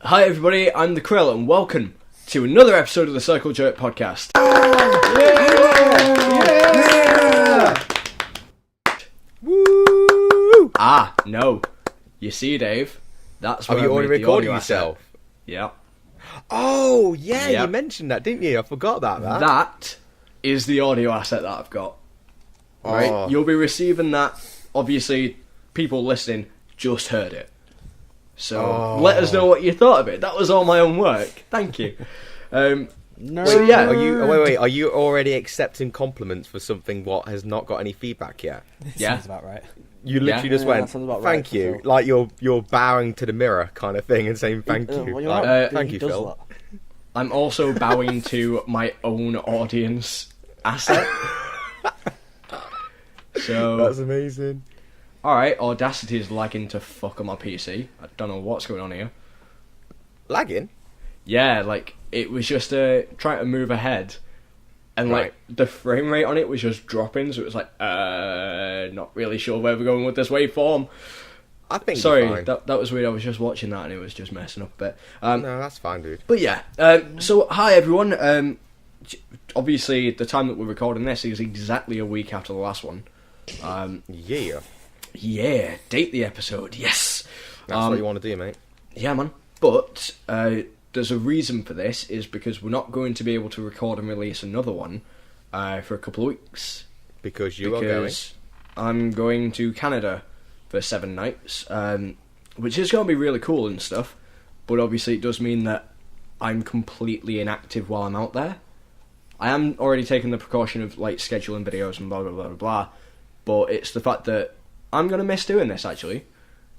Hi everybody, I'm TheKryl and welcome to another episode of the Circle Jerk podcast. Yeah! Woo! No. You see, Dave, that's where Have you already recorded yourself? Yeah. Oh, yeah, Yep. you mentioned that, didn't you? I forgot about that. That is the audio asset that I've got. Right? Oh. You'll be receiving that. Obviously, people listening just heard it. So, let us know what you thought of it. That was all my own work. Thank you. No. So, yeah. Are you already accepting compliments for something what has not got any feedback yet? Yeah. Sounds about right. You literally just Yeah, went, that sounds about right thank for you. Phil. Like you're bowing to the mirror kind of thing and saying thank you. Well, you're Like, right. thank He you, does Phil. that. I'm also bowing to my own audience asset. So, That's amazing. alright, Audacity is lagging to fuck on my PC. I don't know what's going on here. Lagging? Yeah, like, it was just trying to move ahead. And, like, the frame rate on it was just dropping, so it was like, not really sure where we're going with this waveform. I think Sorry, you're fine. that was weird. I was just watching that and it was just messing up a bit. No, that's fine, dude. But yeah, so hi everyone. Obviously, the time that we're recording this is exactly a week after the last one. Yeah. Yeah, date the episode, yes. That's what you want to do, mate. Yeah, man. But there's a reason for this, is because we're not going to be able to record and release another one for a couple of weeks. Because you are going. Because I'm going to Canada for 7 nights, which is going to be really cool and stuff. But obviously it does mean that I'm completely inactive while I'm out there. I am already taking the precaution of like scheduling videos and blah blah blah blah blah. But it's the fact that I'm going to miss doing this actually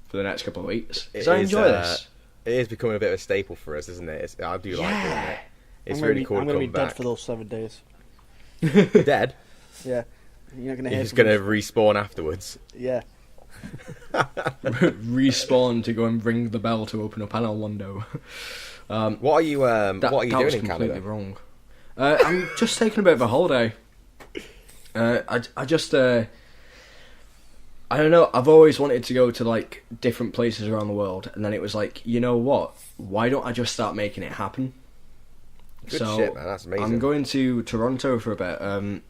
for the next couple of weeks. Because I enjoy this. It is becoming a bit of a staple for us, isn't it? I do like doing it. It's really cool I'm to gonna come be dead back. for those 7 days. Dead? Yeah. You're not gonna You're hear just from going to me. respawn afterwards. Yeah. Respawn to go and ring the bell to open a panel window. What are you That What are you was doing in completely Canada? wrong. I'm just taking a bit of a holiday. I just I don't know. I've always wanted to go to like different places around the world, and then it was like, you know what? Why don't I just start making it happen? Good So shit, man. That's amazing. I'm going to Toronto for a bit.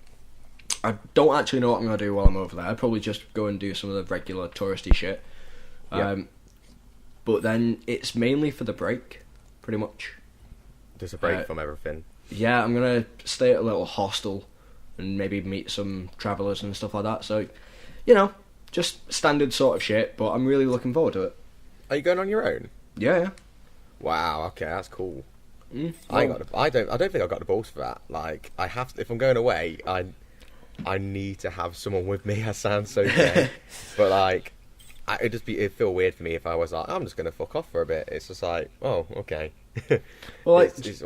I don't actually know what I'm going to do while I'm over there. I'd probably just go and do some of the regular touristy shit. Yeah. But then it's mainly for the break, pretty much. Just a break from everything. Yeah, I'm going to stay at a little hostel and maybe meet some travellers and stuff like that. So, you know, just standard sort of shit, but I'm really looking forward to it. Are you going on your own? Yeah. Wow. Okay, that's cool. Mm, I well, don't think I've got the balls for that. Like, I have to, if I'm going away, I need to have someone with me. That sounds so gay, but like, it'd feel weird for me if I was like, I'm just gonna fuck off for a bit. It's just like, oh, okay. Well, like, It's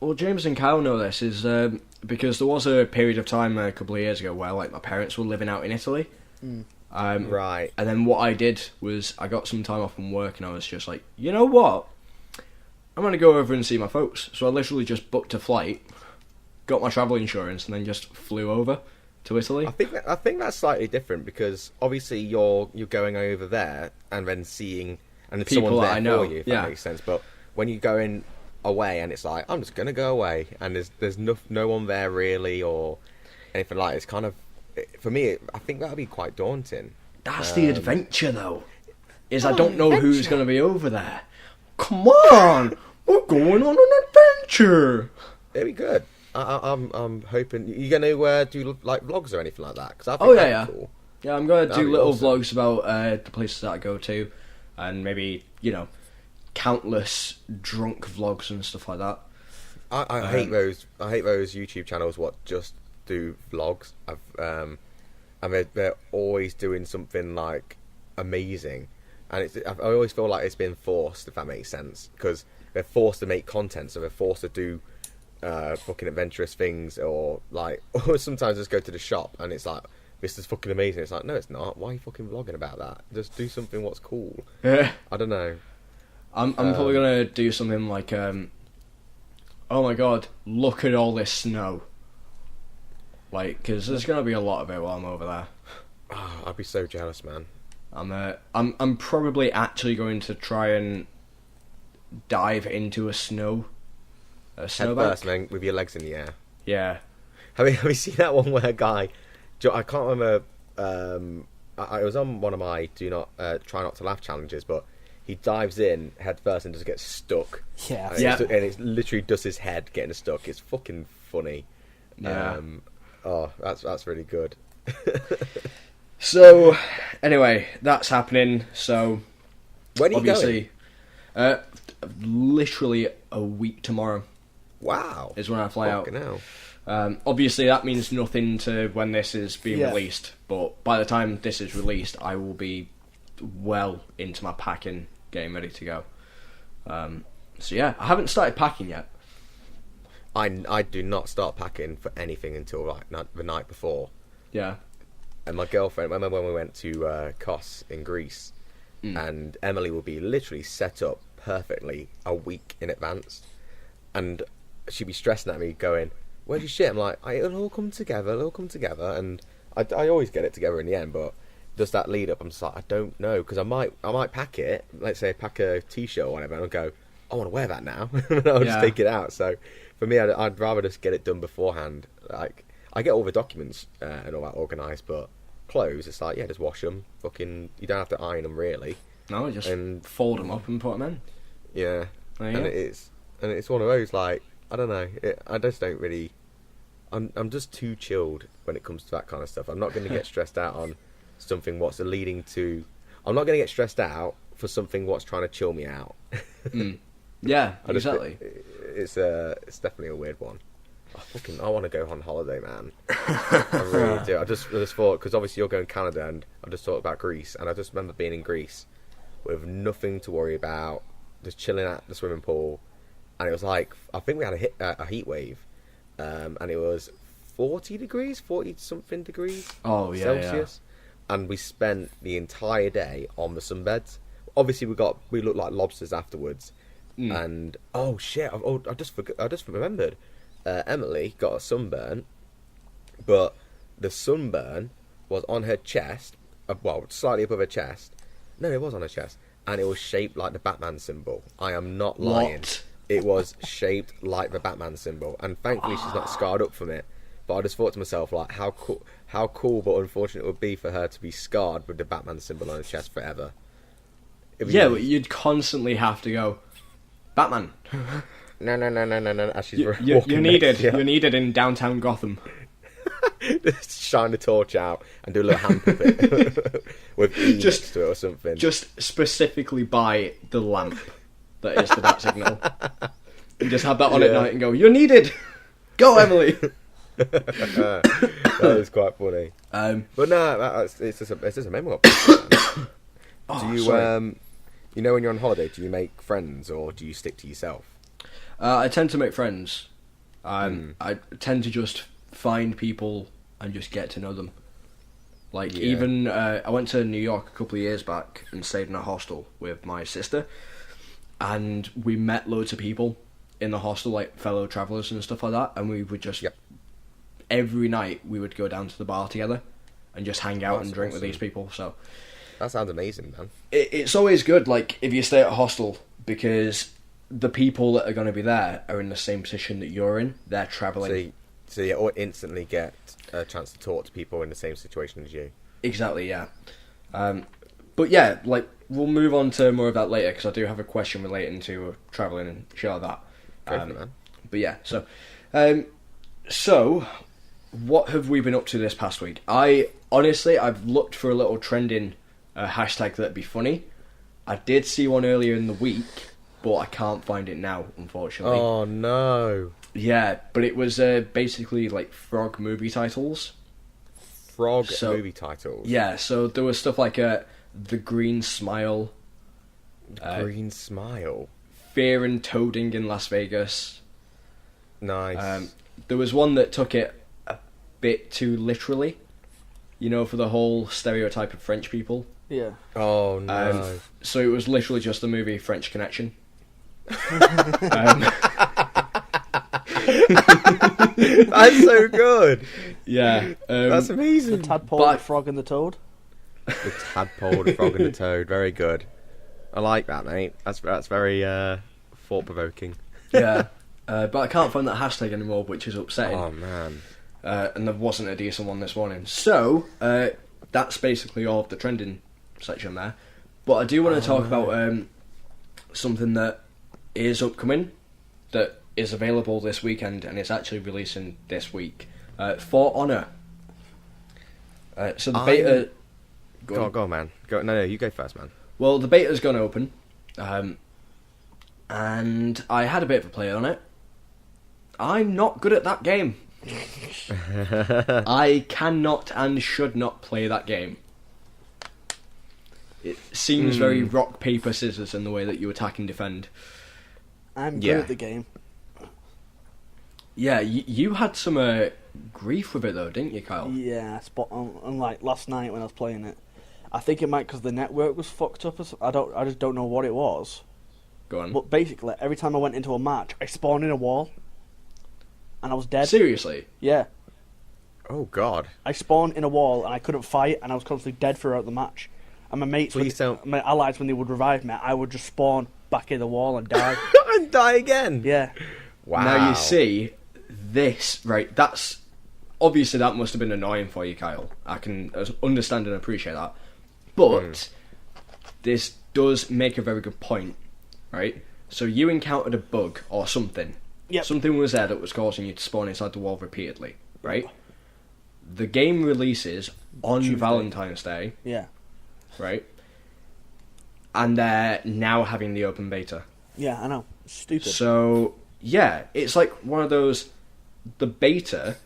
well, James and Kyle know this is because there was a period of time a couple of years ago where like my parents were living out in Italy. right. And then what I did was I got some time off from work and I was just like, you know what? I'm going to go over and see my folks. So I literally just booked a flight, got my travel insurance, and then just flew over to Italy. I think that's slightly different because obviously you're going over there and then seeing and if People someone's that there I know, for you, if yeah. that makes sense. But when you're going away and it's like, I'm just gonna go away and there's no one there really or anything like it, it's kind of, for me I think that'd be quite daunting. That's the adventure, though. I Oh, don't know who's adventure. going to be over there. Come on! We're going on an adventure! It'd be good. I'm hoping you're gonna do like vlogs or anything like that because I think Oh, yeah, that'd yeah. be cool. Yeah, I'm going to That'd do be little awesome. vlogs about the places that I go to, and maybe, you know, countless drunk vlogs and stuff like that. I hate those. I hate those YouTube channels what just do vlogs. And they're always doing something like amazing, and I always feel like it's been forced, if that makes sense, because they're forced to make content, so they're forced to do fucking adventurous things, or like, or sometimes just go to the shop and it's like, this is fucking amazing. It's like, no, it's not. Why are you fucking vlogging about that? Just do something what's cool. Yeah. I don't know. I'm probably going to do something like, oh my god, look at all this snow. Like, because there's going to be a lot of it while I'm over there. Oh, I'd be so jealous, man. I'm probably actually going to try and dive into a Head snowbank. first, man, with your legs in the air. Yeah. Have you seen that one where a guy? I can't remember. I was on one of my try not to laugh challenges, but he dives in head first and just gets stuck. Yeah. And it's literally just his head getting stuck. It's fucking funny. Yeah. That's really good. So, anyway, that's happening. So, When are you obviously, literally a week tomorrow going? Wow. is when I fly out. Fucking hell. Obviously, that means nothing to when this is being Yeah. released. But by the time this is released, I will be well into my packing, getting ready to go. So yeah, I haven't started packing yet. I do not start packing for anything until the night before. Yeah. And my girlfriend, I remember when we went to Kos in Greece, and Emily will be literally set up perfectly a week in advance, and she'd be stressing at me, going, "Where's your shit?" I'm like, "It'll all come together. And I always get it together in the end, but does that lead up? I'm just like, I don't know, because I might pack it. Let's say I pack a t-shirt or whatever, and I'll go, I want to wear that now, and I'll just take it out. So for me, I'd rather just get it done beforehand. Like, I get all the documents and all that organised, but clothes, it's like, yeah, just wash them. Fucking, you don't have to iron them really. No, just fold them up and put them in. Yeah, There you and go. it's one of those, like, I don't know. I just don't really. I'm just too chilled when it comes to that kind of stuff. I'm not going to get stressed out on something what's leading to. I'm not going to get stressed out for something what's trying to chill me out. Yeah, exactly. It's definitely a weird one. I want to go on holiday, man. I really do. I just thought, because obviously you're going to Canada, and I just thought about Greece, and I just remember being in Greece with nothing to worry about, just chilling at the swimming pool, and it was like, I think we had a heat wave, and it was 40 something degrees Celsius, and we spent the entire day on the sunbeds. Obviously we looked like lobsters afterwards, and oh shit, I just remembered. Emily got a sunburn, but the sunburn was on her chest, slightly above her chest. No, it was on her chest, and it was shaped like the Batman symbol. I am not lying. What? It was shaped like the Batman symbol, and thankfully she's not scarred up from it. But I just thought to myself, like, how cool, but unfortunate it would be for her to be scarred with the Batman symbol on her chest forever. Yeah, but you'd constantly have to go, Batman. No. As she's You're walking needed. next, yeah. You're needed in downtown Gotham. Just shine the torch out and do a little hand puppet with E next to it or something. Just specifically by the lamp that is the bat signal. And just have that on at night and go, you're needed! Go, Emily! That is quite funny. But no, it's just a memory. Do you, sorry. you know, when you're on holiday, do you make friends or do you stick to yourself? I tend to make friends. I tend to just find people and just get to know them. Like, even I went to New York a couple of years back and stayed in a hostel with my sister, and we met loads of people in the hostel, like fellow travellers and stuff like that, and we would just every night we would go down to the bar together and just hang out and drink with these people. So that sounds amazing, man. it's always good, like, if you stay at a hostel, because the people that are going to be there are in the same position that you're in. They're travelling. So you instantly get a chance to talk to people in the same situation as you. Exactly, yeah. But yeah, like, we'll move on to more of that later, because I do have a question relating to travelling and shit like that. Go for it, man. But yeah, so what have we been up to this past week? I've looked for a little trending hashtag that'd be funny. I did see one earlier in the week, but I can't find it now, unfortunately. Oh no. Yeah, but it was basically like frog movie titles. Movie titles? Yeah, so there was stuff like The Green Smile. Green Smile. Fear and Toading in Las Vegas. Nice. There was one that took it a bit too literally, you know, for the whole stereotype of French people. Yeah. Oh no. So it was literally just the movie French Connection. That's so good. Yeah. That's amazing. The tadpole, the frog, and the toad. The tadpole, the frog, and the toad. Very good. I like that, mate. That's very thought-provoking. Yeah. But I can't find that hashtag anymore, which is upsetting. Oh, man. And there wasn't a decent one this morning. So, that's basically all of the trending section there. But I do want to talk about something that is upcoming, that is available this weekend, and it's actually releasing this week. For Honor. So the beta... Go on, man. No, you go first, man. Well, the beta's gone open. And I had a bit of a play on it. I'm not good at that game. I cannot and should not play that game. It seems very rock, paper, scissors in the way that you attack and defend. I'm good at the game. Yeah, you had some grief with it though, didn't you, Kyle? Yeah, spot on. And like last night when I was playing it, I think it might because the network was fucked up. I just don't know what it was. Go on. But basically, every time I went into a match, I spawned in a wall, and I was dead. Seriously? Yeah. Oh, God. I spawned in a wall, and I couldn't fight, and I was constantly dead throughout the match. And my mates, my allies, when they would revive me, I would just spawn back in the wall and die. And die again? Yeah. Wow. Now you see, this, right, that's... Obviously that must have been annoying for you, Kyle. I can understand and appreciate that. But, this does make a very good point, right? So you encountered a bug or something. Yep. Something was there that was causing you to spawn inside the wall repeatedly, right? The game releases on Tuesday. Valentine's Day, Yeah. right? And they're now having the open beta. Yeah, I know. Stupid. So, yeah, it's like one of those... The beta,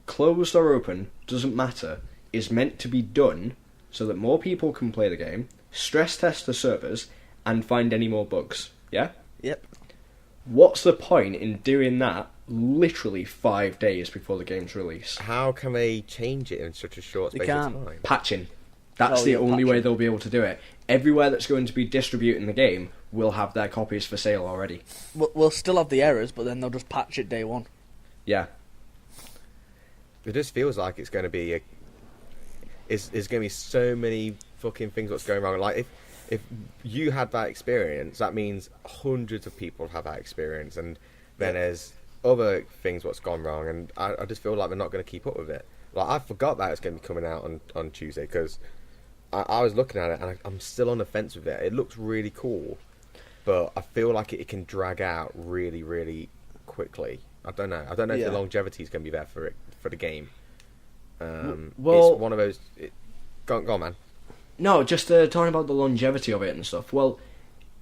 closed or open, doesn't matter, is meant to be done so that more people can play the game, stress test the servers, and find any more bugs. Yeah? Yep. What's the point in doing that literally 5 days before the game's release? How can they change it in such a short space of time? Patching. That's the only way they'll be able to do it. Everywhere that's going to be distributing the game will have their copies for sale already. We'll still have the errors, but then they'll just patch it day one. Yeah. It just feels like it's going to be there's going to be so many fucking things what's going wrong. Like if you had that experience, that means hundreds of people have that experience, and then there's other things what's gone wrong, and I just feel like they're not going to keep up with it. Like I forgot that it's going to be coming out on Tuesday because I was looking at it and I'm still on the fence with it. It looks really cool, but I feel like it can drag out really, really quickly. I don't know if the longevity is going to be there for the game. Well, it's one of those. Go on, man. No, just talking about the longevity of it and stuff. Well,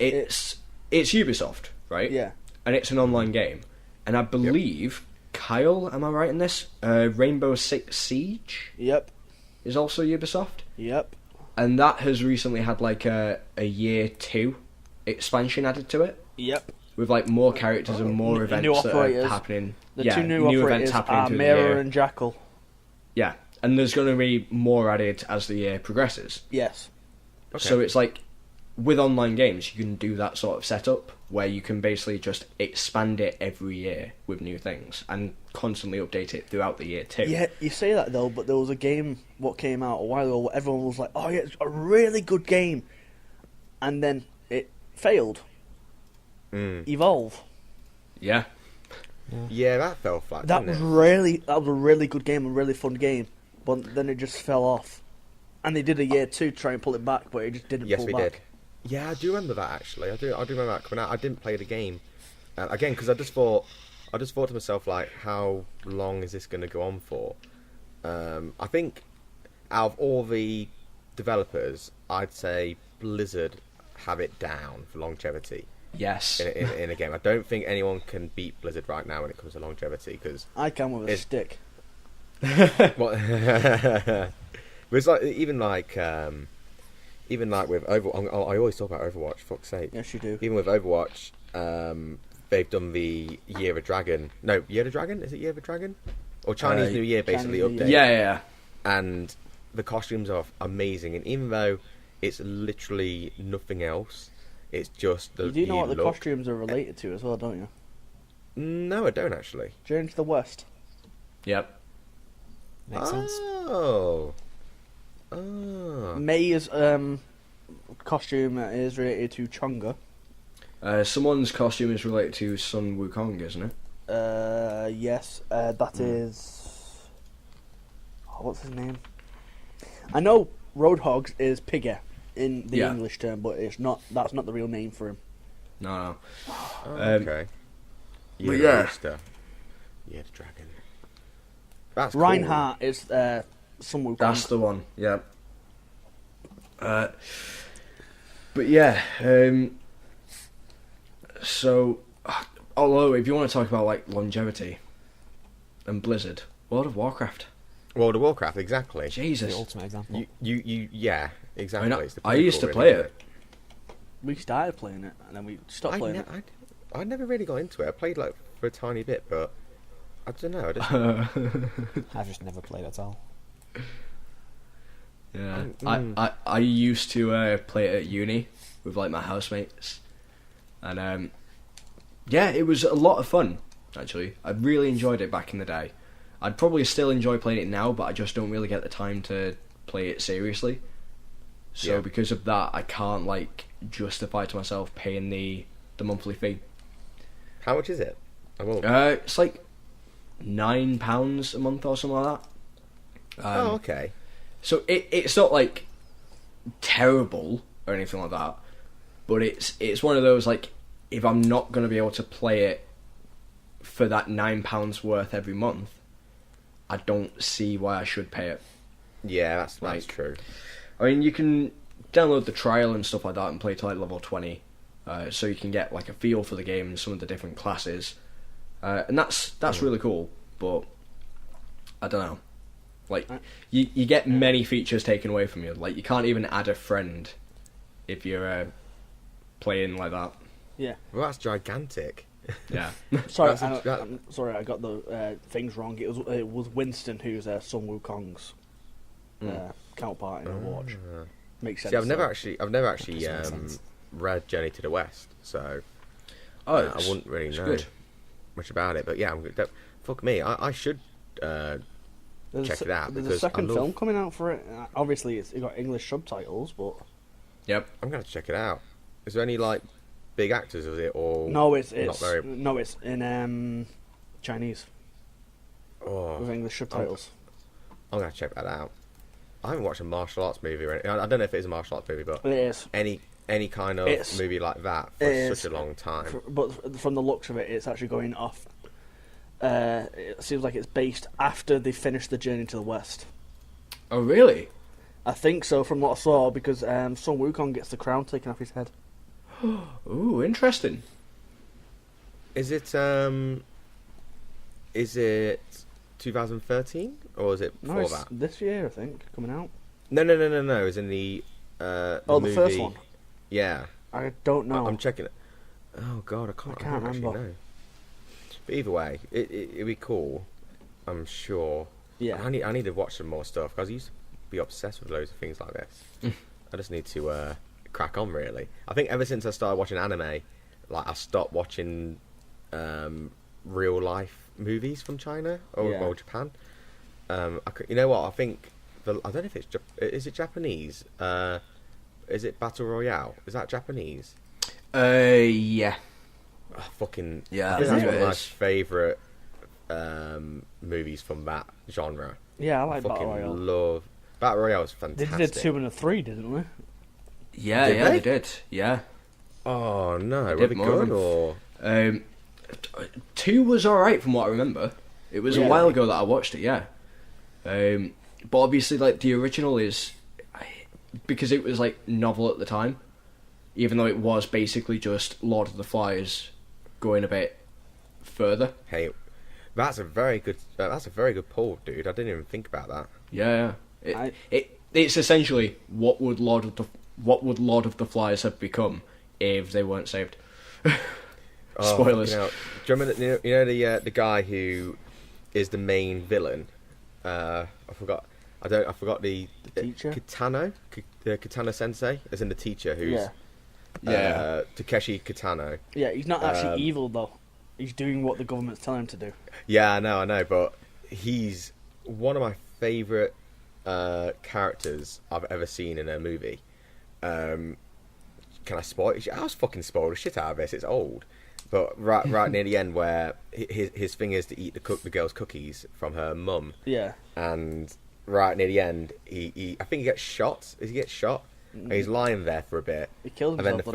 it's Ubisoft, right? Yeah. And it's an online game, and I believe Kyle, am I right in this? Rainbow Six Siege. Yep. Is also Ubisoft. Yep. And that has recently had like a year 2 expansion added to it. Yep. With like more characters and more events that are happening. The two new operators are Mira and Jackal. Yeah, and there's going to be more added as the year progresses. Yes. Okay. So it's like, with online games, you can do that sort of setup where you can basically just expand it every year with new things and constantly update it throughout the year too. Yeah, you say that though, but there was a game what came out a while ago where everyone was like, oh yeah, it's a really good game. And then it failed. Evolve. Yeah. Yeah, that fell flat. That was a really good game, a really fun game. But then it just fell off. And they did a year 2 to try and pull it back, but it just didn't pull back. Yes, we did. Yeah, I do remember that actually. I do remember that coming out. I didn't play the game again because I just thought to myself like, how long is this going to go on for? I think out of all the developers, I'd say Blizzard have it down for longevity. Yes. In a game, I don't think anyone can beat Blizzard right now when it comes to longevity because I can with a stick. What? It's like even like with Overwatch. I always talk about Overwatch. Fuck's sake. Yes, you do. Even with Overwatch, they've done the Year of Dragon. No, Year of Dragon. Is it Year of Dragon? Or Chinese New Year, basically update. Yeah. And the costumes are amazing. And even though it's literally nothing else, it's just the. You do know what the look. costumes are related to as well, don't you? No, I don't actually. Journey to the West. Yep. Makes sense. Oh. May's costume is related to Chunga. Someone's costume is related to Sun Wukong, isn't it? Yes. That is. Oh, what's his name? I know Roadhog is Piggy in the English term, but it's not. That's not the real name for him. No. Oh, okay. But yeah. Yeah, the dragon. That's Reinhardt is Sun Wukong. That's the one. Yeah. But yeah. So, although if you want to talk about like longevity and Blizzard, World of Warcraft. World of Warcraft, exactly. Jesus. The ultimate example. Yeah, exactly. I mean, It's the I used to pinnacle, play really, it. We started playing it, and then we stopped playing it. I never really got into it. I played like for a tiny bit, but I don't know. I've just never played at all. Yeah, I used to play it at uni with like my housemates, and yeah, it was a lot of fun. Actually, I really enjoyed it back in the day. I'd probably still enjoy playing it now, but I just don't really get the time to play it seriously. So because of that, I can't like justify to myself paying the monthly fee. How much is it? I won't. It's like £9 a month or something like that. Oh, okay. So it's not like terrible or anything like that, but it's one of those like if I'm not going to be able to play it for that £9 worth every month, I don't see why I should pay it. Yeah, that's true. I mean, you can download TheKryl and stuff like that and play to like level 20, so you can get like a feel for the game and some of the different classes, and that's really cool. But I don't know, like you get many features taken away from you. Like you can't even add a friend if you're playing like that. Yeah. Well, that's gigantic. Yeah. Sorry, I'm sorry, I got the things wrong. It was Winston who's Sun Wukong's counterpart in Overwatch. Makes sense. See, I've never actually read Journey to the West, so I wouldn't really know much about it. But yeah, fuck me, I should check it out. There's a second film coming out for it. Obviously, it's got English subtitles, but yep, I'm gonna check it out. Is there any like big actors? Is it or no? It's in Chinese with English subtitles. I'm gonna check that out. I haven't watched a martial arts movie or anything. I don't know if it is a martial arts movie, but it is any kind of movie like that for such a long time. But from the looks of it, it's actually going off. It seems like it's based after they finished the Journey to the West. Oh, really? I think so, from what I saw, because Sun Wukong gets the crown taken off his head. Ooh, interesting. Is it 2013 or is it before that? This year, I think, coming out. No. It's in the the movie. first one. Yeah. I don't know. I'm checking it. Oh God, I can't remember. Actually know. But either way, it'd be cool. I'm sure. Yeah. I need to watch some more stuff because I used to be obsessed with loads of things like this. I just need to crack on. Really, I think ever since I started watching anime, like I stopped watching real life movies from China or Japan. You know what? I think I don't know if is it Japanese? Is it Battle Royale? Is that Japanese? Yeah. Oh, fucking yeah. That's one of my favourite movies from that genre. Yeah, I like Battle Royale. Love Battle Royale was fantastic. They did 2 and a 3, didn't we? Yeah, they did. Yeah. Oh no, were they good or? 2 was alright from what I remember. It was a while ago that I watched it. Yeah. But obviously, like the original is because it was like novel at the time, even though it was basically just Lord of the Flies going a bit further. Hey, that's a very good pull, dude. I didn't even think about that. Yeah. It's essentially what would Lord of the Flies have become if they weren't saved. Spoilers. Do you remember the guy who is the main villain? I forgot the teacher. The Kitano Sensei, as in the teacher who's Takeshi Kitano. Yeah, he's not actually evil though. He's doing what the government's telling him to do. Yeah, I know, but he's one of my favourite characters I've ever seen in a movie. can I spoil it? I was fucking spoiled the shit out of this. It's old. But right near the end where his thing is to eat the girl's cookies from her mum. Yeah. And right near the end, he I think he gets shot. Does he get shot? And he's lying there for a bit. He kills And himself. then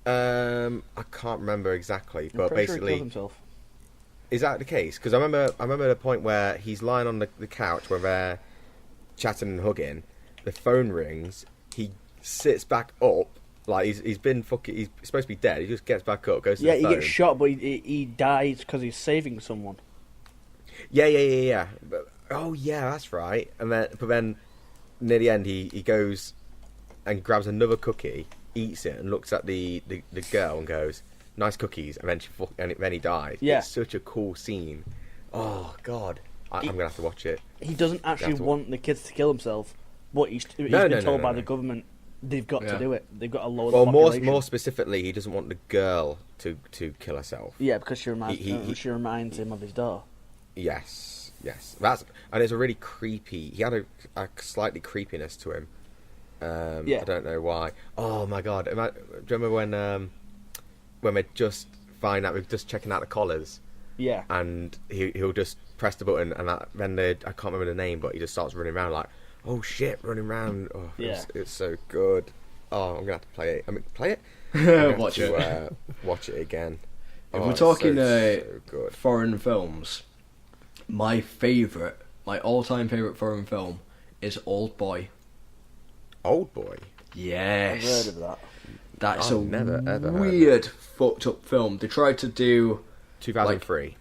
the phone. I can't remember exactly, I'm but pretty sure he basically, kills himself. is that the case? Because I remember the point where he's lying on the couch where they're chatting and hugging. The phone rings. He sits back up. Like he's been fucking. He's supposed to be dead. He just gets back up, goes to Yeah, the he phone. gets shot, but he dies because he's saving someone. Yeah. But, oh yeah, that's right. And then near the end, he goes and grabs another cookie, eats it, and looks at the girl and goes, "Nice cookies." And then he dies. Yeah. It's such a cool scene. Oh god, I'm gonna have to watch it. He doesn't actually want the kids to kill himself, but he's been No, told by no. the government they've got to do it. They've got to lower Well, the population. more specifically, he doesn't want the girl to kill herself. Yeah, because she reminds him of his daughter. Yes. And it's a really creepy. He had a slightly creepiness to him. Yeah. I don't know why. Oh my god! Do you remember when we just find out we're just checking out the collars? Yeah. And he'll just press the button, and then I can't remember the name, but he just starts running around like, oh shit, running around. Oh, Yeah. It's so good. Oh, I'm gonna have to play it. Play it. Watch it. Watch it again. If Oh, we're it's talking so good. foreign films, my all-time favourite foreign film is Old Boy. Old Boy. Yes. I've heard of that. That's I've never, ever heard of weird, fucked up film. They tried to do 2003.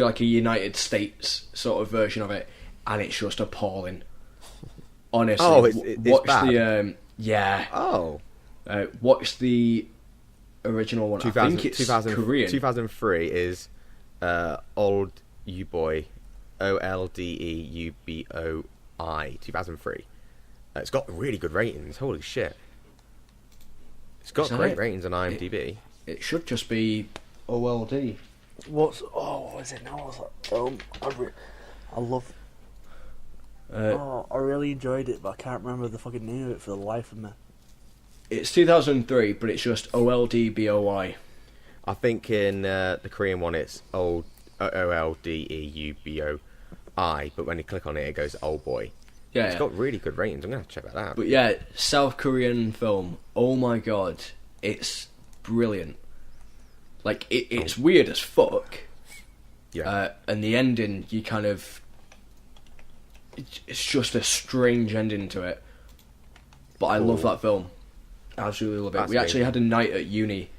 like a United States sort of version of it, and it's just appalling. Honestly, Oh, it's watch bad? the yeah. Oh. Watch the original one. I think it's 2000, Korean. 2003 is Old U Boy, OLDEUBOI. 2003. It's got really good ratings. Holy shit! It's got Is that great it? ratings on IMDb. It should just be OLD. What is it now? What's that film? I love. I really enjoyed it, but I can't remember the fucking name of it for the life of me. It's 2003, but it's just OLDBOY. I think in the Korean one it's old OLDEUBOI, but when you click on it, it goes Old Boy. Yeah, It's got really good ratings. I'm gonna have to check that out. But yeah, South Korean film. Oh my god, it's brilliant. Like it's weird as fuck. Yeah. And the ending, you kind of, it's just a strange ending to it. But I love that film. Absolutely love it. That's We actually amazing. had a night at uni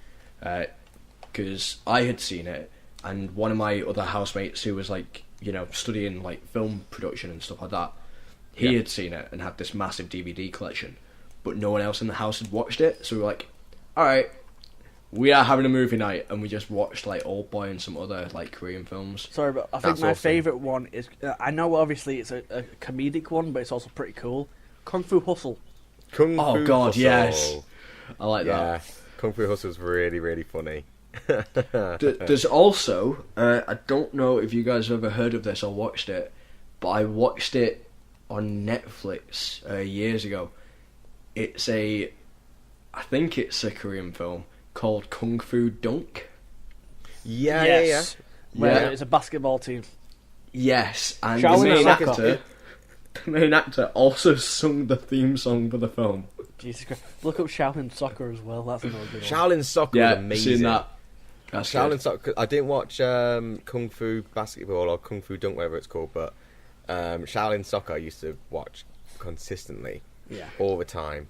because I had seen it, and one of my other housemates who was like, studying like film production and stuff like that, he had seen it and had this massive DVD collection, but no one else in the house had watched it. So we were like, all right, we are having a movie night, and we just watched like Old Boy and some other like Korean films. Sorry, but I think That's my awesome. favourite one is. I know obviously it's a comedic one, but it's also pretty cool. Kung Fu Hustle. Kung Oh Fu god, Hustle. yes, I like Yeah, that. Kung Fu Hustle's really, really funny. There's also, I don't know if you guys have ever heard of this or watched it, but I watched it on Netflix years ago. I think it's a Korean film called Kung Fu Dunk. Yeah. Where Yeah. it's a basketball team. Yes, and Shaolin the main soccer. actor also sung the theme song for the film. Jesus Christ. Look up Shaolin Soccer as well. That's another good one. Shaolin Soccer Yeah, was amazing. seen that. That's Shaolin good. Soccer. I didn't watch Kung Fu Basketball or Kung Fu Dunk, whatever it's called, but Shaolin Soccer I used to watch consistently, Yeah. all the time.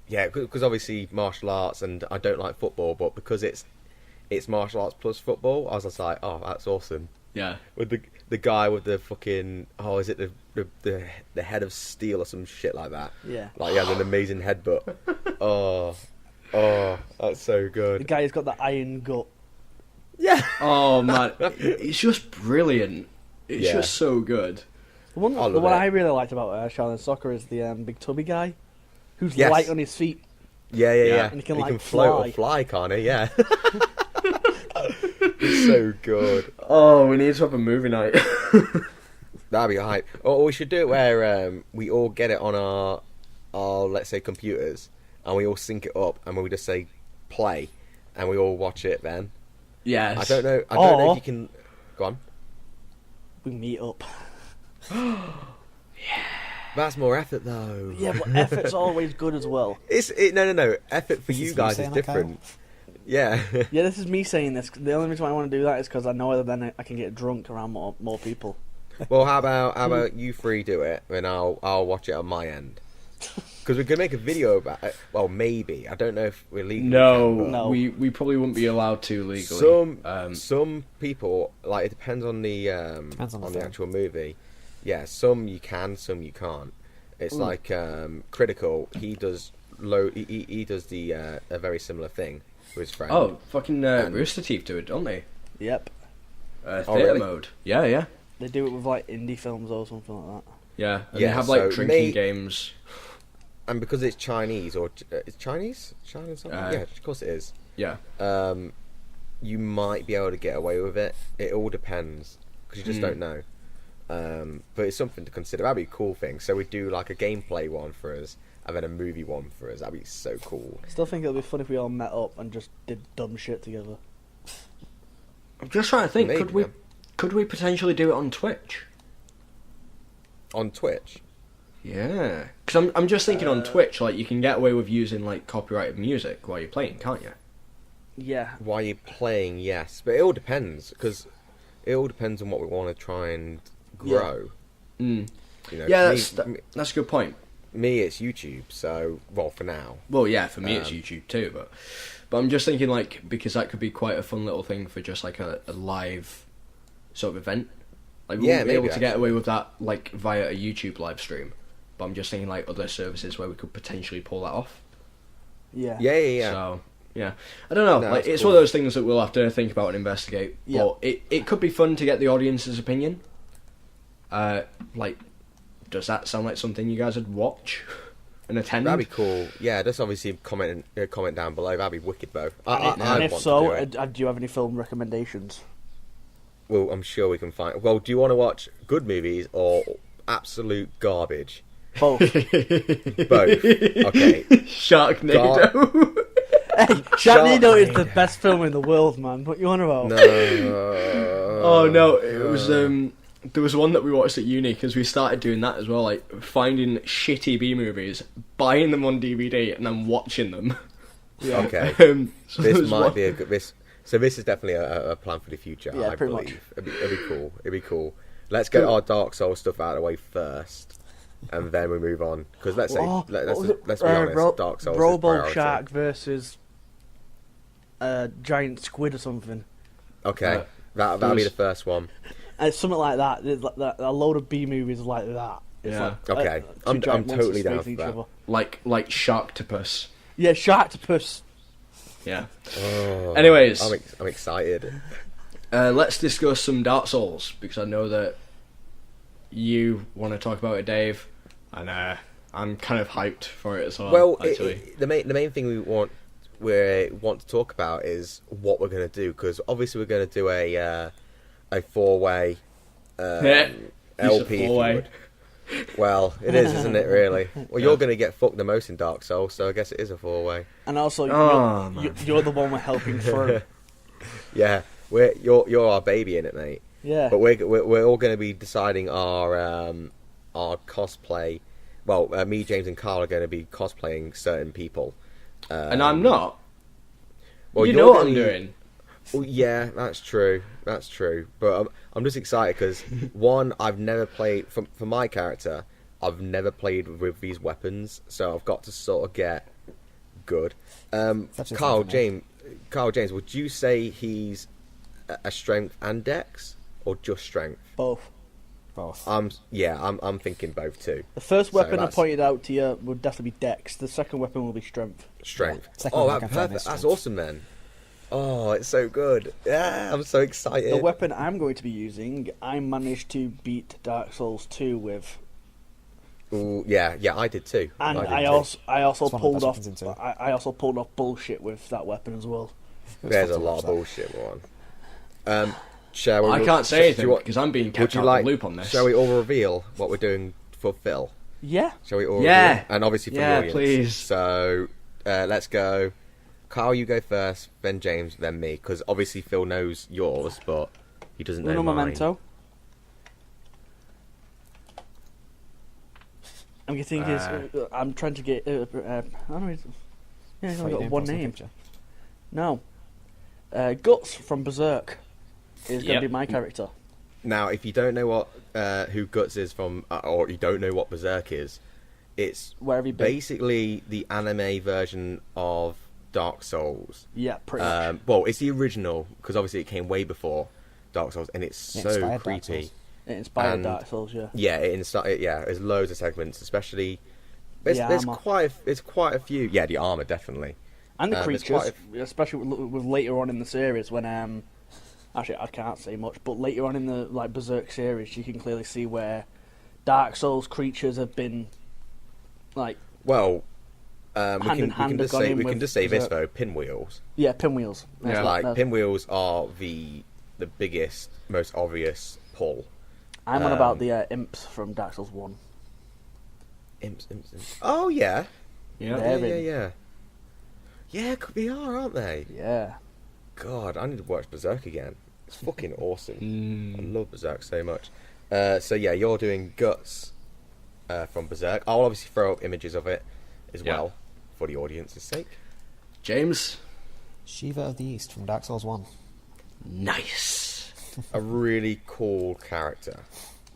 Yeah, because obviously martial arts, and I don't like football, but because it's martial arts plus football, I was just like, oh, that's awesome. Yeah. With the guy with the fucking is it the head of steel or some shit like that? Yeah. Like he has an amazing headbutt. oh, that's so The good. guy who's got the iron gut. Yeah. Oh man, it's just brilliant. It's Yeah. just so good. The one, I love the one it. I really liked about Shaolin Soccer is the big tubby guy, who's Yes. light on his feet. Yeah. Yeah. And he can, like, float fly. or fly, can't he? Yeah. It's so good. Oh, we need to have a movie night. That'd be alright. Or we should do it where we all get it on our let's say computers, and we all sync it up, and we just say play, and we all watch it. Then Yes. I don't know. I don't know if you can. Go on. We meet up. That's more effort, though. Yeah, but effort's always good as well. No. Effort for This you is you guys is saying that, different. Yeah. Yeah, this is me saying this. The only reason why I want to do that is because I know that then I can get drunk around more people. Well, how about you three do it, and I'll watch it on my end. Because we could make a video about it. Well, maybe. I don't know if we're legally. No. We probably wouldn't be allowed to legally. Some people, like, it depends on the Depends on the the film. actual movie. Yeah, some you can, some you can't. It's like Critical. He does he does the a very similar thing with his friend. Oh, fucking Rooster Teeth do it, don't they? Yep. Theater really? mode. Yeah. They do it with like indie films or something like that. Yeah, and Yeah, they have like so drinking games. And because it's Chinese, or it's Chinese, China something. Yeah, of course it is. Yeah. You might be able to get away with it. It all depends because you just don't know. But it's something to consider. That'd be a cool thing. So we do like a gameplay one for us, and then a movie one for us. That'd be so cool. I still think it'll be fun if we all met up and just did dumb shit together. I'm just trying to think. Maybe, Could we potentially do it on Twitch? On Twitch. Yeah, because I'm just thinking on Twitch, like you can get away with using like copyrighted music while you're playing, can't you? Yeah. While you're playing, yes, but it all depends because it all depends on what we want to try and grow. Mm. You know, Yeah, me, that's a good point. me, it's YouTube. So, well, for now. Well, yeah, for me it's YouTube too, but I'm just thinking like because that could be quite a fun little thing for just like a live sort of event. Like we wouldn't be able to get away with that like via a YouTube live stream. But I'm just thinking like other services where we could potentially pull that off. Yeah. Yeah. So yeah, I don't know. No, like that's it's cool. one of those things that we'll have to think about and investigate. Yeah. But it could be fun to get the audience's opinion. Like, does that sound like something you guys would watch and attend? That'd be cool. Yeah, just obviously comment down below. That'd be wicked, though. And if so, do you have any film recommendations? Well, I'm sure we can find. Well, do you want to watch good movies or absolute garbage? Both. Both. Okay. Sharknado. Hey, Sharknado is the best film in the world, man. What you on about? No. Oh no, it was there was one that we watched at uni because we started doing that as well, like finding shitty B movies, buying them on DVD, and then watching them. Yeah. Okay. So This there's might one- be a good. So this is definitely a plan for the future. Yeah, I pretty believe. much. It'd be cool. It'd be cool. Let's get our Dark Souls stuff out of the way first, and then we move on. Because let's be honest. Dark Souls. Robo is priority. Shark versus a giant squid or something. Okay, that'll be the first one. And it's something like that. There's like a load of B movies like that. It's Yeah. like, Okay, two I'm giant monsters totally down facing for each that. other. like Sharktopus. Yeah, Sharktopus. Yeah. Oh, Anyways. I'm excited. Let's discuss some Dark Souls because I know that you want to talk about it, Dave, and I'm kind of hyped for it as well. Well, actually, the main thing we want to talk about is what we're going to do, because obviously we're going to do a 4-way Yeah. LP. Use if a you 4-way. would. Well, it is, isn't it? Really. Well, you're going to get fucked the most in Dark Souls, so I guess it is a 4-way. And also, Oh, you're the one we're helping through. Yeah, you're our baby in it, mate. Yeah. But we're all going to be deciding our cosplay. Well, me, James, and Carl are going to be cosplaying certain people. and I'm not. Well, you you're know what gonna I'm be- doing. Well, yeah, that's true. That's true. But I'm just excited because one, I've never played for my character. I've never played with these weapons, so I've got to sort of get good. That's just Carl something James, would you say he's a strength and dex, or just strength? Both. Both. I'm thinking both too. The first So weapon I that's- pointed out to you would definitely be Dex. The second weapon will be Strength. Strength. Yeah, second Oh, one I that's can find perfect. is That's strength. awesome then. Oh, it's so good. Yeah, I'm so excited. The weapon I'm going to be using, I managed to beat Dark Souls 2 with, Ooh, yeah, I did too. and did I too. also It's one of the pulled best off. weapons in two. I also pulled off bullshit with that weapon as well. It was There's fun a to lot watch of that. bullshit one. Shall we? I can't say do you anything want- because I'm being would kept you out like? of the loop on this. Shall we all reveal what we're doing for Phil? Yeah. Shall we all? Yeah. reveal? And obviously for Yeah, the audience. please. So, let's go. Carl, you go first, then James, then me. Because obviously Phil knows yours, but he doesn't know Uno mine. Memento. I'm getting his. I'm trying to get. I don't know. Yeah, he's only got one name. No. Guts from Berserk is going to be my character. Now, if you don't know what who Guts is from, or you don't know what Berserk is, it's Where have you been? basically the anime version of Dark Souls. Yeah, pretty much. Well, it's the original because obviously it came way before Dark Souls, and it's It so inspired Dark creepy. Souls. It inspired and- Dark Souls, yeah. Yeah, there's loads of segments, especially. There's armor. quite a few. Yeah, the armor definitely. And the there's creatures, quite especially with later on in the series when actually I can't say much, but later on in the Berserk series, you can clearly see where Dark Souls creatures have been Well, we Hand in hand have gone in can with just say this Berserk. though: pinwheels. pinwheels. Yeah. Pinwheels are the biggest, most obvious pull. I'm on about the imps from Dark Souls 1. Imps. Oh yeah, Yeah. They're yeah. Yeah, they are, aren't they? Yeah. God, I need to watch Berserk again. It's fucking awesome. I Mm. love Berserk so much. So yeah, you're doing Guts from Berserk. I'll obviously throw up images of it as Yeah. well for the audience's sake. James. Shiva of the East from Dark Souls 1. Nice. A really cool character.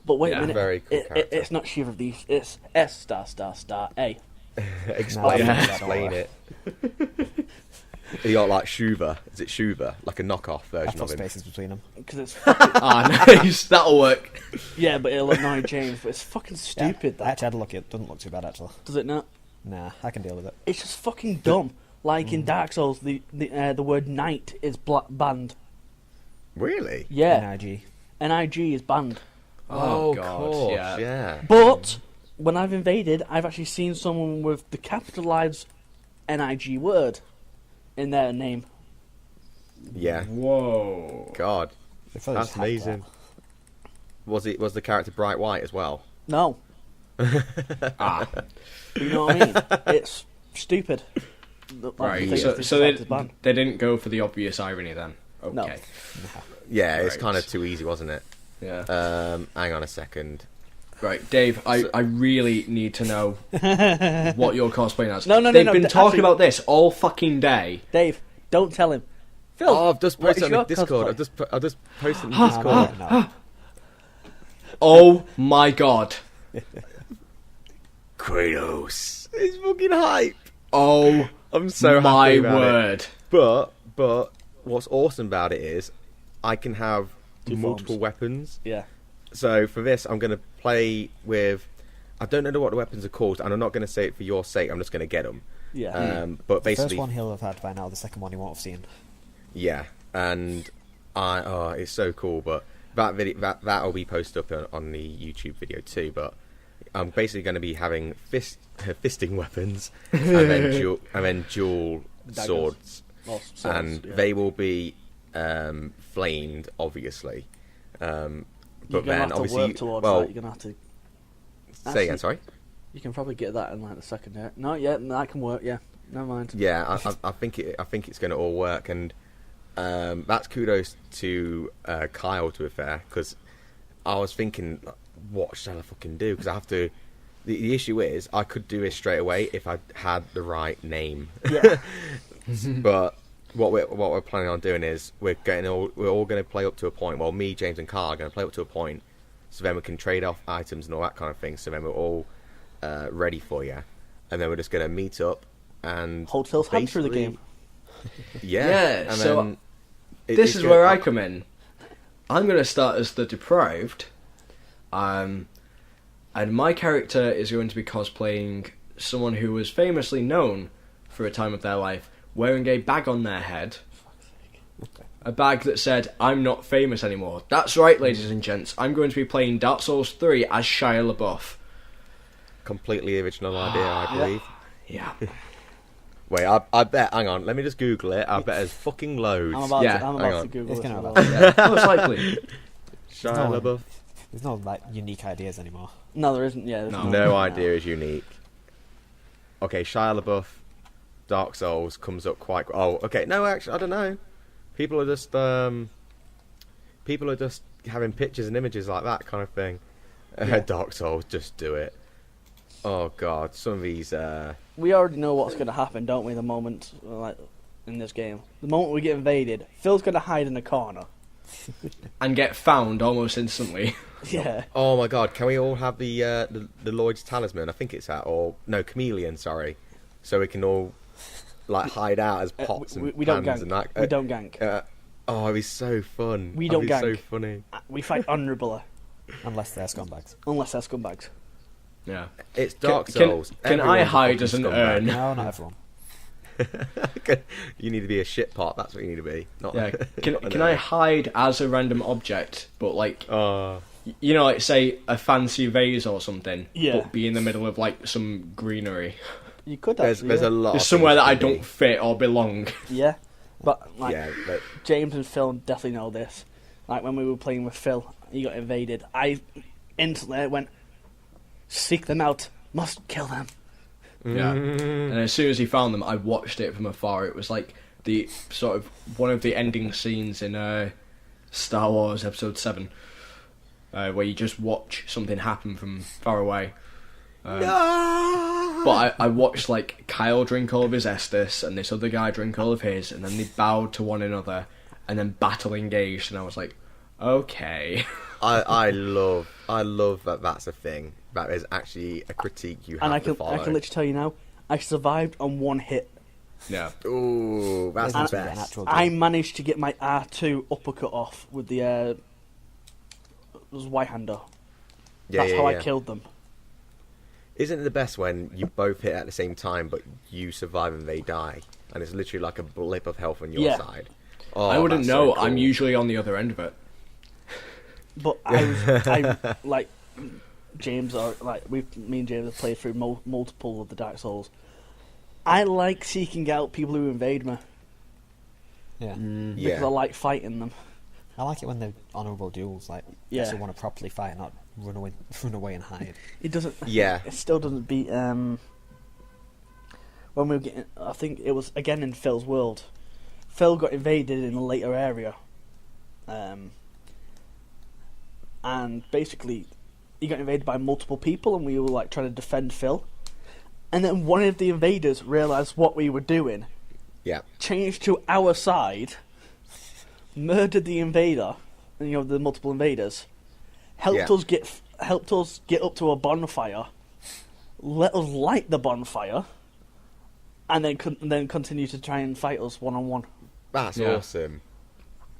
But wait Yeah. a minute. Very cool character. It's not Shiva of these. It's S * A. Explain, Yeah. explain it. You got like Shuva. Is it Shuva? Like a knockoff I version put of him. spaces between them. Because it's Nice. That'll work. yeah, but it'll annoy James. But it's fucking stupid. I That actually had a look. It doesn't look too bad, actually. does it not? Nah, I can deal with it. It's just fucking dumb. Like in Dark Souls, the word knight is banned. Really? Yeah, NIG. NIG is banned. Oh, of God, course, yeah. yeah. But when I've invaded, I've actually seen someone with the capitalized NIG word in their name. Yeah. Whoa. God, They probably that's just hacked amazing. Was the character bright white as well? No, Ah. you know what I mean? It's stupid. The Right. thing So, is so decided to ban. they didn't go for the obvious irony then. Okay. No. Yeah, it's Right. kind of too easy, wasn't it? Yeah. Hang on a second. Right, Dave. I really need to know what you're cosplaying as. No, They've been talking actually- about this all fucking day. Dave, don't tell him. Phil, Oh, I've just what is posted on the your Discord. cosplay? I've just posted in the No, Discord. no. Oh my god. Kratos. It's fucking hype. Oh I'm so my happy about it. word. But what's awesome about it is I can have Two multiple forms. weapons. Yeah. So for this, I'm going to play with. I don't know what the weapons are called, and I'm not going to say it for your sake. I'm just going to get them. Yeah. But The basically, first one he'll have had by now, the second one he won't have seen. yeah, and it's so cool. But that'll be posted up on the YouTube video too. But I'm basically going to be having fisting weapons and then dual Daggers. swords, Well, swords, and yeah. they will be flamed, obviously. You're But gonna then have to obviously, work towards well, that. You're gonna have to. say again. Actually- Sorry. You can probably get that in like the second day. No, yeah, that can work. Yeah, never mind. Yeah, I think it's going to all work, and that's kudos to Kyle, to be fair, because I was thinking, what shall I fucking do? Because I have to. The issue is, I could do it straight away if I had the right name. Yeah. But what we're planning on doing is we're all going to play up to a point. Well, me, James, and Carl are going to play up to a point, so then we can trade off items and all that kind of thing. So then we're all ready for you, and then we're just going to meet up and Hold Phil's hand through the basically- game. Yeah, Yeah, and so then This is where I come in. I'm going to start as the deprived, and my character is going to be cosplaying someone who was famously known for a time of their life wearing a bag on their head. A bag that said, "I'm not famous anymore." That's right, ladies and gents. I'm going to be playing Dark Souls 3 as Shia LaBeouf. completely original idea, I believe. Yeah. Wait, I bet. Hang on, let me just Google it. I bet there's fucking loads. I'm about, Yeah, to, I'm hang about to on. Google It's it. gonna as have well. Most likely. Shia No. LaBeouf. There's no like unique ideas anymore. No, there isn't. Yeah, there's No. No idea is unique. Okay, Shia LaBeouf Dark Souls comes up quite. Oh, okay. No, actually, I don't know. People are just having pictures and images like that kind of thing. Yeah. Dark Souls, just do it. Oh God, some of these. We already know what's going to happen, don't we? The moment, like in this game, the moment we get invaded, Phil's going to hide in a corner. And get found almost instantly. Yeah. Oh my God, can we all have the Lloyd's talisman? I think it's that, or no, chameleon. Sorry, so we can all like hide out as pots we and don't pans gank. and that. We don't gank. Oh, it'd be so fun. We don't That'd be gank. so funny. We fight honorably, Unless they're scumbags. unless they're scumbags. Yeah. It's Dark Can- Souls. can I Everyone's a hide fucking as an scumbag. urn? No, not everyone. You need to be a shit pot. That's what you need to be. Not. Yeah. Can not an can I urn. hide as a random object, but like Oh. you know, like say a fancy vase or something, Yeah. but be in the middle of like some greenery. You could There's actually. there's yeah. a lot. There's of somewhere things that I to be. don't fit or belong. Yeah, but like Yeah, but James and Phil definitely know this. Like when we were playing with Phil, he got invaded. I instantly went, seek them out, must kill them. Yeah. And as soon as he found them, I watched it from afar. It was like the sort of one of the ending scenes in Star Wars Episode 7, where you just watch something happen from far away. But I watched like Kyle drink all of his Estus and this other guy drink all of his, and then they bowed to one another, and then battle engaged, and I was like, okay. I love that. That's a thing. That is actually a critique you have And I to can follow. literally tell you now, I survived on one hit. Yeah. Ooh, that's Doesn't the have to be an best. actual I game. managed to get my R2 uppercut off with the it was Y-hander. That's how I killed them. Isn't it the best when you both hit at the same time, but you survive and they die, and it's literally like a blip of health on your Yeah. side? Oh, I wouldn't that's know. so I'm cool. usually on the other end of it. But I like James or like me and James have played through multiple of the Dark Souls. I like seeking out people who invade me Yeah. because Yeah. I like fighting them. I like it when they're honourable duels, like Yeah. actually want to properly fight, not run away and hide. It doesn't. Yeah. It still doesn't beat when we were getting. I think it was again in Phil's world. Phil got invaded in a later area, and basically he got invaded by multiple people, and we were like trying to defend Phil. And then one of the invaders realised what we were doing, Yeah. changed to our side, murdered the invader, you know, the multiple invaders, helped Yeah. us get up to a bonfire, let us light the bonfire, and then continue to try and fight us one on one. That's Yeah. awesome.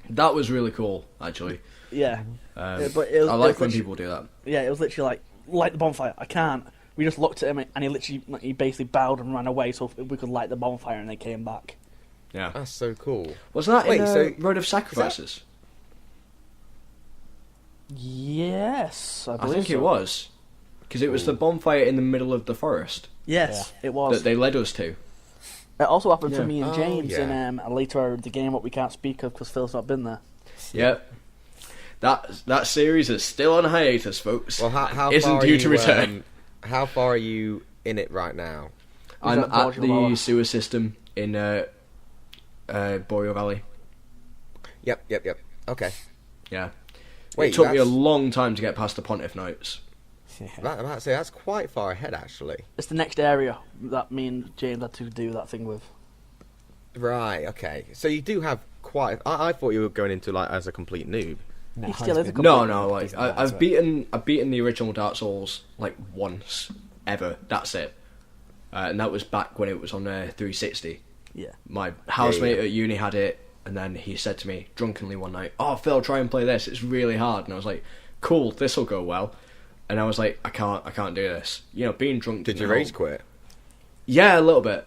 That was really cool, actually. Yeah, Um, Yeah, but it was- I it like was when literally- people do that. yeah. It was literally like light the bonfire. I can't. We just looked at him and he basically bowed and ran away so we could light the bonfire, and they came back. Yeah. That's so cool. Wasn't that Wait, in so- Road of Sacrifices? Yes, I I believe think so. it was. Because it was the bonfire in the middle of the forest Yes, it was. that they led us to. It also happened to Yeah. me and Oh, James yeah. in a later the game what we can't speak of because Phil's not been there. Yep. That series is still on hiatus, folks. Well, how Isn't far due are to you, return. How far are you in it right now? I'm that at Borgia the Lower? sewer system in Boreal Valley. Yep. Okay. Yeah. Wait, it took me a that's- long time to get past the Pontiff Knights. Yeah. I'm about to say that's quite far ahead, actually. It's the next area that me and James had to do that thing with. Right. Okay. So you do have quite. I thought you were going into like as a complete noob. No, He still it's is a been- No, complete- no, like He's not I've into it. beaten the original Dark Souls like once ever. That's it, and that was back when it was on 360. Yeah. My housemate yeah. at uni had it, and then he said to me drunkenly one night, "Oh, Phil, try and play this. It's really hard." And I was like, "Cool, this will go well." And I was like, "I can't do this." You know, being drunk. Did you no. rage quit? Yeah, a little bit.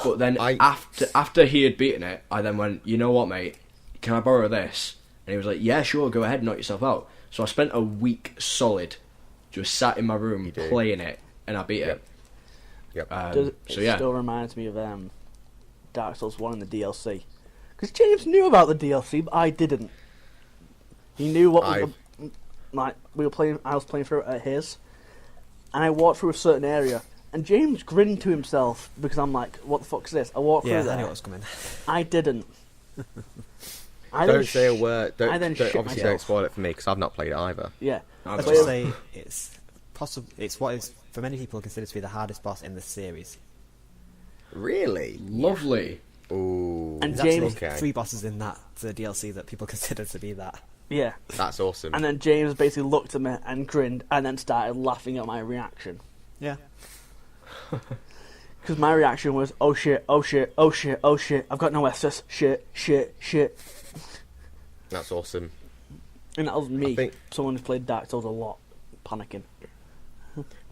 But then I- after he had beaten it, I then went, "You know what, mate? Can I borrow this?" And he was like, "Yeah, sure, go ahead, knock yourself out." So I spent a week solid, just sat in my room You do. playing it, and I beat Yep. it. Yep. It So yeah, still reminds me of Dark Souls 1 in the DLC. Because James knew about the DLC, but I didn't. He knew what was like we were playing. I was playing through it at his, and I walked through a certain area, And James grinned to himself because I'm like, what the fuck's this? I walked Yeah, through I knew there. what was coming. I didn't. Don't say a word. I then shit Obviously, myself. don't spoil it for me because I've not played it either. Yeah. I'd Let's But just it- say it's possible. It's what is for many people considered to be the hardest boss in the series. Really? Lovely. Ooh. And There's James- actually Okay. 3 bosses in that DLC that people consider to be that. Yeah. That's awesome. And then James basically looked at me and grinned and then started laughing at my reaction. Yeah. Because my reaction was, oh shit, oh shit, oh shit, oh shit, I've got no Estus, shit, shit, shit. That's awesome. And that was me, I think- someone who's played Dark Souls a lot, panicking.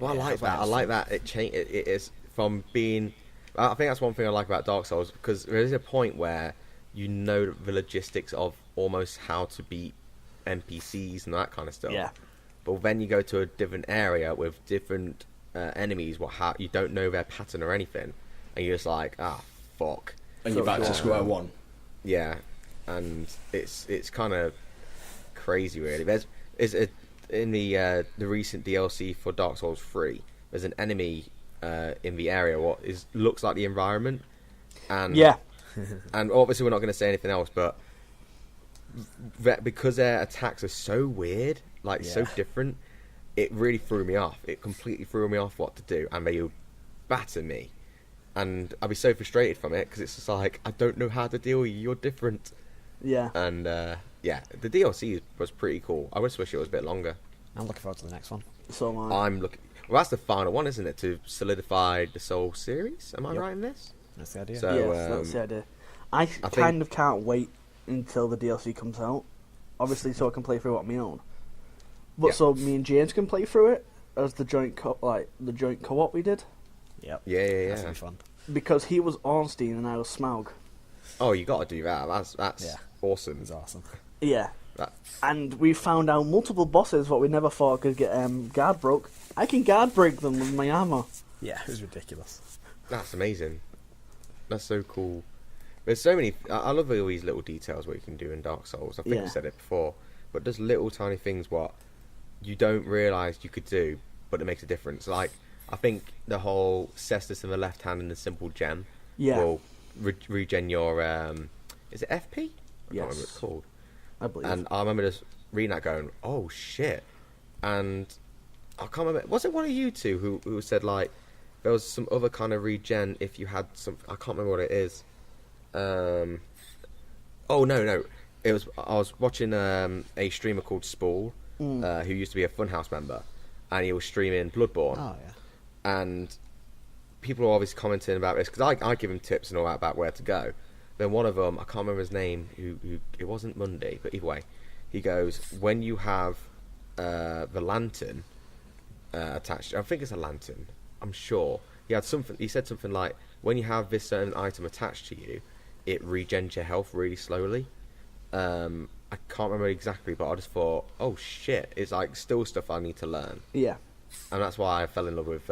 Well, I Yeah, like that. I that's like that. It is from being. I think that's one thing I like about Dark Souls because there is a point where you know the logistics of almost how to beat NPCs and that kind of stuff. Yeah. But then you go to a different area with different enemies. How you don't know their pattern or anything, and you're just like, fuck. And you're back to square one. Yeah, and it's kind of crazy, really. In the recent DLC for Dark Souls 3, there's an enemy in the area looks like the environment, and Yeah. and obviously we're not going to say anything else, but because their attacks are so weird, like so Yeah. different, it really threw me off. It completely threw me off what to do, and they would batter me, and I'd be so frustrated from it because it's just like I don't know how to deal with you. You're different. Yeah. And yeah, the DLC was pretty cool. I just wish it was a bit longer. I'm looking forward to the next one. So am I. I'm looking. Well, that's the final one, isn't it? To solidify the Soul series. Am I Yep. right in this? That's the idea. So- Yes, that's the idea. I think- kind of can't wait until the DLC comes out. Obviously, so I can play through it on my own. But Yeah. so me and James can play through it as the joint co-op we did, Yep. Yeah, yeah, That's yeah. gonna be fun. because he was Ornstein and I was Smaug. Oh, you got to do that. That's Yeah. awesome. It's awesome. Yeah. That, And we found out multiple bosses what we never thought could get guard broke. I can guard break them with my armor. Yeah, it was ridiculous. that's amazing. That's so cool. There's so many. I love all these little details what you can do in Dark Souls. I think Yeah. I said it before, but there's little tiny things what you don't realise you could do, but it makes a difference. Like I think the whole cestus in the left hand and the simple gem Yeah. will regen your. Is it FP? I can't remember what Yes. it's called. I believe. And I remember just reading that, going, "Oh shit!" And I can't remember. Was it one of you two who said like there was some other kind of regen if you had some? I can't remember what it is. Oh no! It was. I was watching a streamer called Spool, who used to be a Funhouse member, and he was streaming Bloodborne. Oh yeah. And people are obviously commenting about this because I give him tips and all that about where to go. Then one of them, I can't remember his name, who it wasn't Monday, but either way, he goes, when you have the lantern attached, I think it's a lantern, I'm sure. He said something like, when you have this certain item attached to you, it regens your health really slowly. I can't remember exactly, but I just thought, oh shit, it's like still stuff I need to learn. yeah. And that's why I fell in love with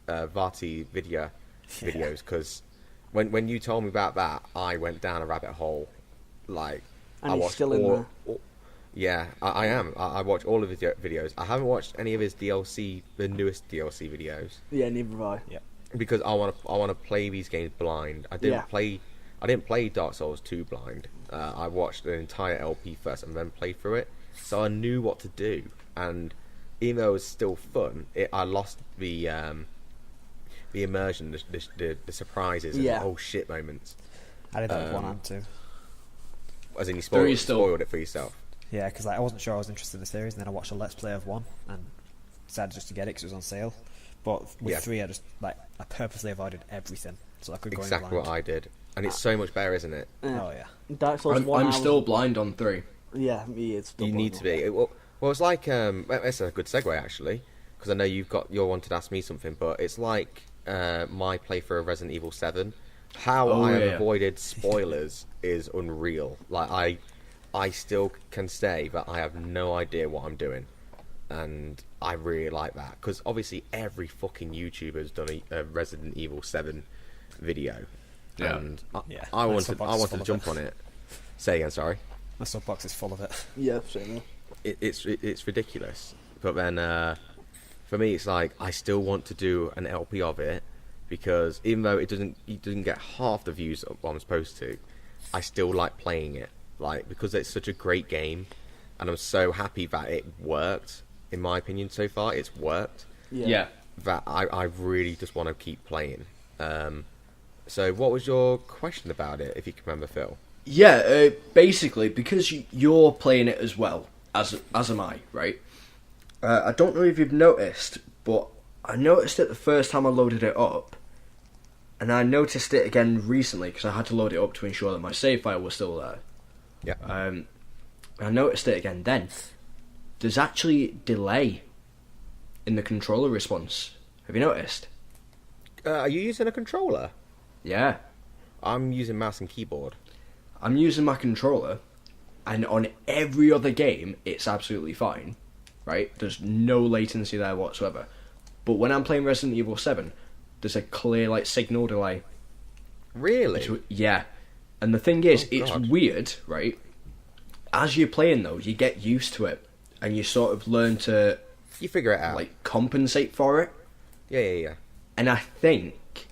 Vati videos, because when you told me about that, I went down a rabbit hole. Like, And I he's watched still in there. Yeah, I am. I watch all of his videos. I haven't watched any of his DLC, the newest DLC videos, Yeah, neither have I. Yep. because I want to play these games blind. I didn't play Dark Souls 2 blind. I watched the entire LP first and then played through it, so I knew what to do. And even though it was still fun, I lost the immersion, the surprises, and Yeah. the oh shit moments. I did that with 1 and 2. As in, you Three is still- spoiled it for yourself. Yeah, because I wasn't sure I was interested in the series, and then I watched a Let's Play of 1 and decided just to get it because it was on sale. But with Yeah. 3, I purposely avoided everything so I could go Exactly in blind. what I did, and it's so much better, isn't it? Yeah. Oh yeah. Dark Souls 1. I'm I still was- blind on 3. Yeah, he is still You need to be. Well, it's like that's a good segue actually, because I know you're wanted to ask me something, but it's like my playthrough of Resident Evil 7. How Oh, I have yeah. avoided spoilers is unreal. Like I still can say that I have no idea what I'm doing, and I really like that because obviously every fucking YouTuber has done a Resident Evil 7 video, Yeah. and Yeah, I my wanted soapbox I is wanted full to of jump it. on it. Say again, sorry. My soapbox is full of it. Yeah, same. It's ridiculous. But then for me, it's like I still want to do an LP of it because even though it doesn't get half the views of what I'm supposed to, I still like playing it. Like because it's such a great game, and I'm so happy that it worked. In my opinion, so far, it's worked. Yeah. That I really just want to keep playing. So, what was your question about it, if you can remember, Phil? Yeah, basically, because you're playing it as well, as am I, right? I don't know if you've noticed, but I noticed it the first time I loaded it up, and I noticed it again recently, because I had to load it up to ensure that my save file was still there. Yeah. I noticed it again then. There's actually delay in the controller response. Have you noticed? Are you using a controller? Yeah. I'm using mouse and keyboard. I'm using my controller, and on every other game, it's absolutely fine, right? There's no latency there whatsoever. But when I'm playing Resident Evil 7, there's a clear, like, signal delay. Really? Yeah. And the thing is, it's God. weird, right? As you're playing, though, you get used to it, and you sort of learn to, You figure it out. like, compensate for it. Yeah. And I think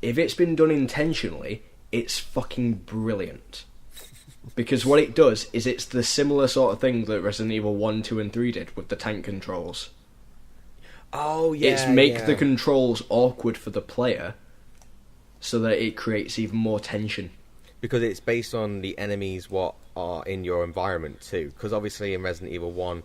if it's been done intentionally, it's fucking brilliant. Because what it does is it's the similar sort of thing that Resident Evil 1, 2 and 3 did with the tank controls. Oh, yeah. It's make the controls awkward for the player so that it creates even more tension. Because it's based on the enemies what are in your environment too. Because obviously in Resident Evil 1,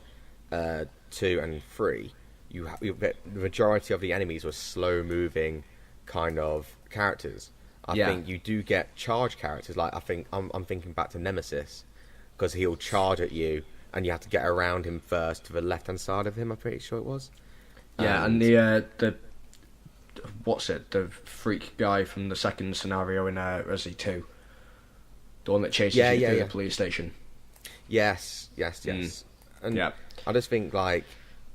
2 and 3, you get the majority of the enemies were slow moving kind of characters. I think you do get charge characters. Like I'm thinking back to Nemesis, because he'll charge at you and you have to get around him first to the left hand side of him. I'm pretty sure it was. Yeah, and the what's it? The freak guy from the second scenario in Resi 2, the one that chases you through the police station. Yes. And Yeah. I just think like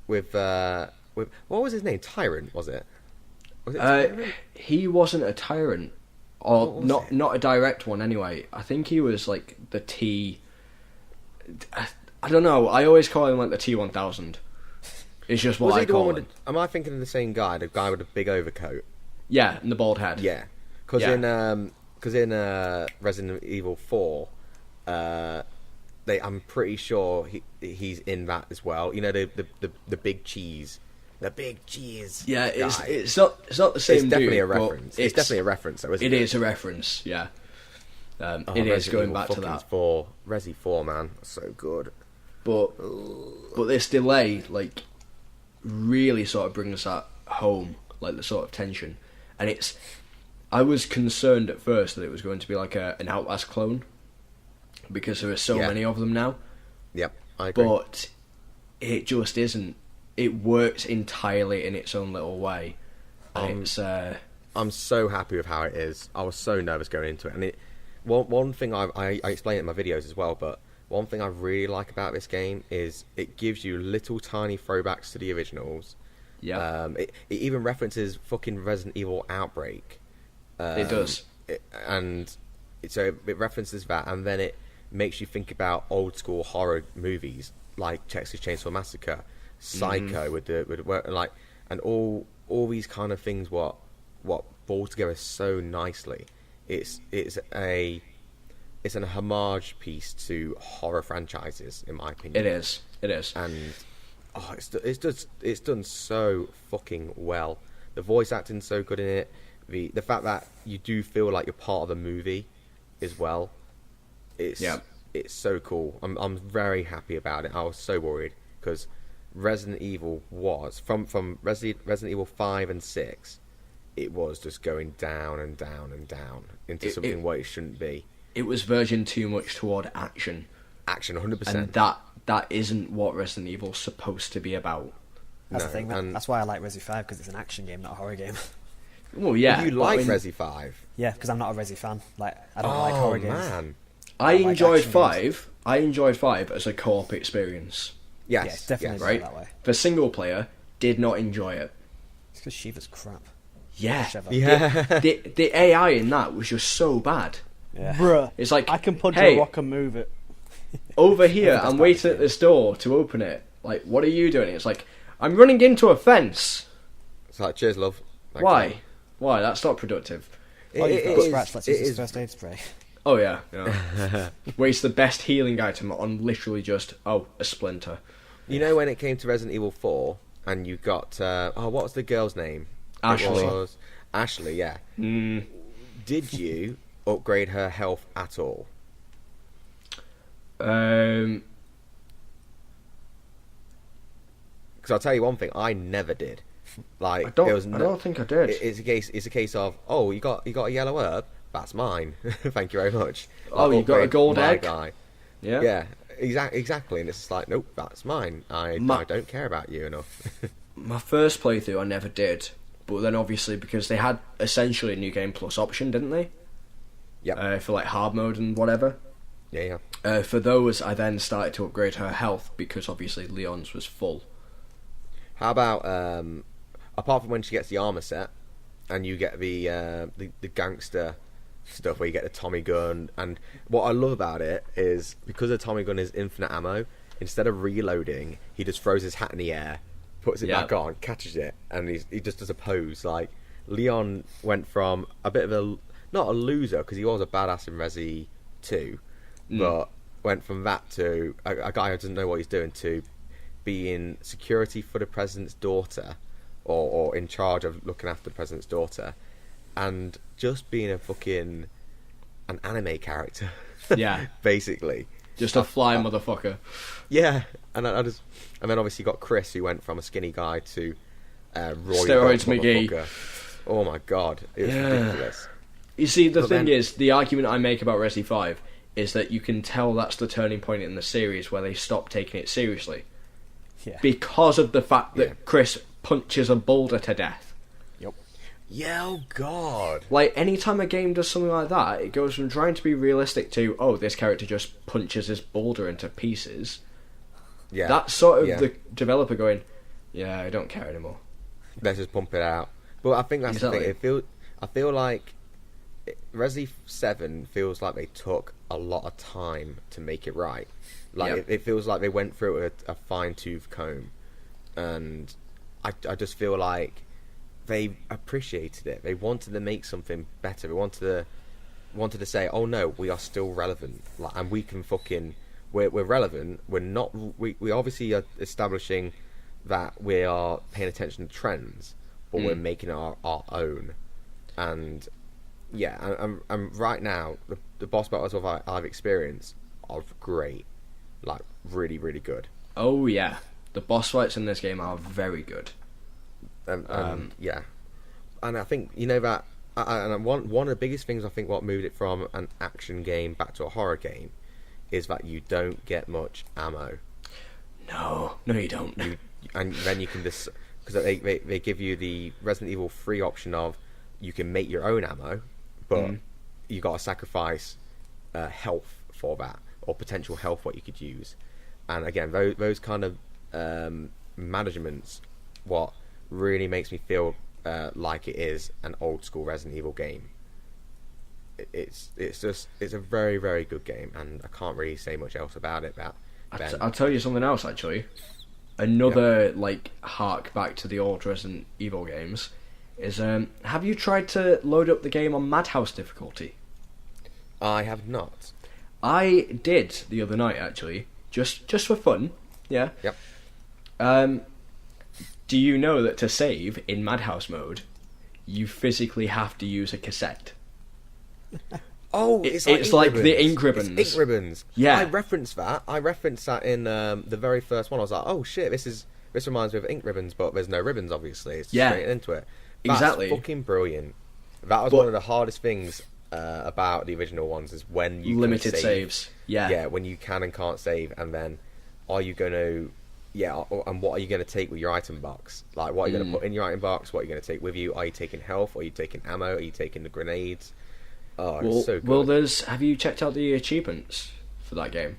with what was his name? Tyrant, was it? Was it Tyrant? He wasn't a tyrant, or What was not a direct one anyway. I think he was like the T. I don't know. I always call him like the T-1000. It's just what Was I he the call one him. with am I thinking of the same guy? The guy with the big overcoat? Yeah, and the bald head. Yeah, because Yeah. in Resident Evil 4, I'm pretty sure he's in that as well. You know the big cheese, the big cheese. Yeah, guy. it's not the same. It's definitely dude, a reference. but It's definitely a reference, though, isn't it? It is a reference. Yeah, it is Resident going Evil back to fucking that. 4, Resi 4, man, so good. But this delay like really sort of brings that home, like the sort of tension, and it's. I was concerned at first that it was going to be like an Outlast clone, because there are so many of them now. Yep, I agree. But it just isn't. It works entirely in its own little way. And it's I'm so happy with how it is. I was so nervous going into it, and one thing I explain it in my videos as well, but one thing I really like about this game is it gives you little tiny throwbacks to the originals. yeah, It even references fucking Resident Evil Outbreak. it does. So it references that, and then it makes you think about old school horror movies like Texas Chainsaw Massacre, Psycho, with like, and all these kind of things. What ball together so nicely. It's an homage piece to horror franchises, in my opinion. It is. And it's done so fucking well. The voice acting's so good in it. The fact that you do feel like you're part of the movie as well. It's so cool. I'm very happy about it. I was so worried because Resident Evil was from Resident Evil 5 and 6. It was just going down and down and down into something what it shouldn't be. It was verging too much toward action. Action, 100%. And that isn't what Resident Evil's supposed to be about. That's the thing. That's why I like Resi 5, because it's an action game, not a horror game. Well, yeah. You like Resi 5? Yeah, because I'm not a Resi fan. Like, I don't like horror games. Man. I like enjoyed action 5. I enjoyed 5 as a co-op experience. Yes, Yeah, it's definitely Right? that way. The single player did not enjoy it. It's because Shiva's crap. Yeah. Shiva. Yeah. The AI in that was just so bad. Yeah. Bruh, It's like, I can punch hey, a rock and move it. over here, That's I'm bad, waiting at yeah. this door to open it. Like, what are you doing? It's like, I'm running into a fence. It's like, cheers, love. Thanks, Why? man. Why? That's not productive. Oh, you've got is- scratch. Let's use his first aid spray. Oh yeah. Waste the best healing item on literally just a splinter. You know when it came to Resident Evil 4 and you got what was the girl's name? Ashley. It was Ashley, yeah. Did you upgrade her health at all? Um. Because I'll tell you one thing, I never did. Like I don't. there was I don't think I did. It's a case of, oh, you got a yellow herb, that's mine. Thank you very much. Oh, you got a upgrade gold my egg? guy. Yeah. Yeah, exactly. And it's just like, nope, that's mine. I don't care about you enough. My first playthrough, I never did. But then obviously because they had essentially a new game plus option, didn't they? Yep. For like hard mode and whatever. Yeah. For those, I then started to upgrade her health because obviously Leon's was full. How about apart from when she gets the armor set, and you get the gangster stuff where you get the Tommy gun, and what I love about it is because the Tommy gun is infinite ammo. Instead of reloading, he just throws his hat in the air, puts it back on, catches it, and he just does a pose. Like Leon went from a bit of a not a loser because he was a badass in Resi 2, but went from that to a guy who doesn't know what he's doing to being security for the president's daughter, or in charge of looking after the president's daughter, and just being an anime character. Yeah. Basically. Just a fly motherfucker. Yeah, and and then obviously you got Chris, who went from a skinny guy to Roy Steroids Dog McGee. motherfucker. Oh my god, it was ridiculous. You see, the But thing then- is, the argument I make about Resi 5 is that you can tell that's the turning point in the series where they stop taking it seriously. Yeah. Because of the fact that Yeah. Chris punches a boulder to death. Yep. Yeah, oh god. Like, anytime a game does something like that, it goes from trying to be realistic to, oh, this character just punches this boulder into pieces. Yeah, That's sort of yeah. the developer going, yeah, I don't care anymore. Let's just pump it out. But I think that's Exactly. the thing. I feel like Resi 7 feels like they took a lot of time to make it right. Like Yep. it feels like they went through it with a fine-tooth comb, and I just feel like they appreciated it. They wanted to make something better. They wanted to say, oh no, we are still relevant, like, and we can we're relevant. We're not. We obviously are establishing that we are paying attention to trends, but we're making it our own. And yeah, and right now the boss battles I've experienced are great, like really really good. Oh, yeah. The boss fights in this game are very good. Yeah, and I think that. And one of the biggest things I think what moved it from an action game back to a horror game is that you don't get much ammo. No, you don't. And then you can just, because they give you the Resident Evil 3 option of you can make your own ammo, but you got to sacrifice health for that, or potential health what you could use. And again, those kind of managements, what really makes me feel like it is an old school Resident Evil game. It's a very very good game, and I can't really say much else about it. I'll tell you something else actually. Another like hark back to the old Resident Evil games is have you tried to load up the game on Madhouse difficulty? I have not. I did the other night actually, just for fun. Yeah. Yep. Do you know that to save in Madhouse mode, you physically have to use a cassette? Oh, It's ink like the ribbons. ink ribbons. It's ink ribbons. Yeah. I referenced that in the very first one. I was like, oh shit, this reminds me of ink ribbons, but there's no ribbons obviously. It's Yeah. straight into it. That's Exactly. fucking brilliant. That was But- one of the hardest things about the original ones is when you Limited can save. saves. Yeah. Yeah, when you can and can't save, and then are you going to and what are you going to take with your item box? Like, what are you going to put in your item box? What are you going to take with you? Are you taking health? Are you taking ammo? Are you taking the grenades? Oh, it's so good. Well, have you checked out the achievements for that game?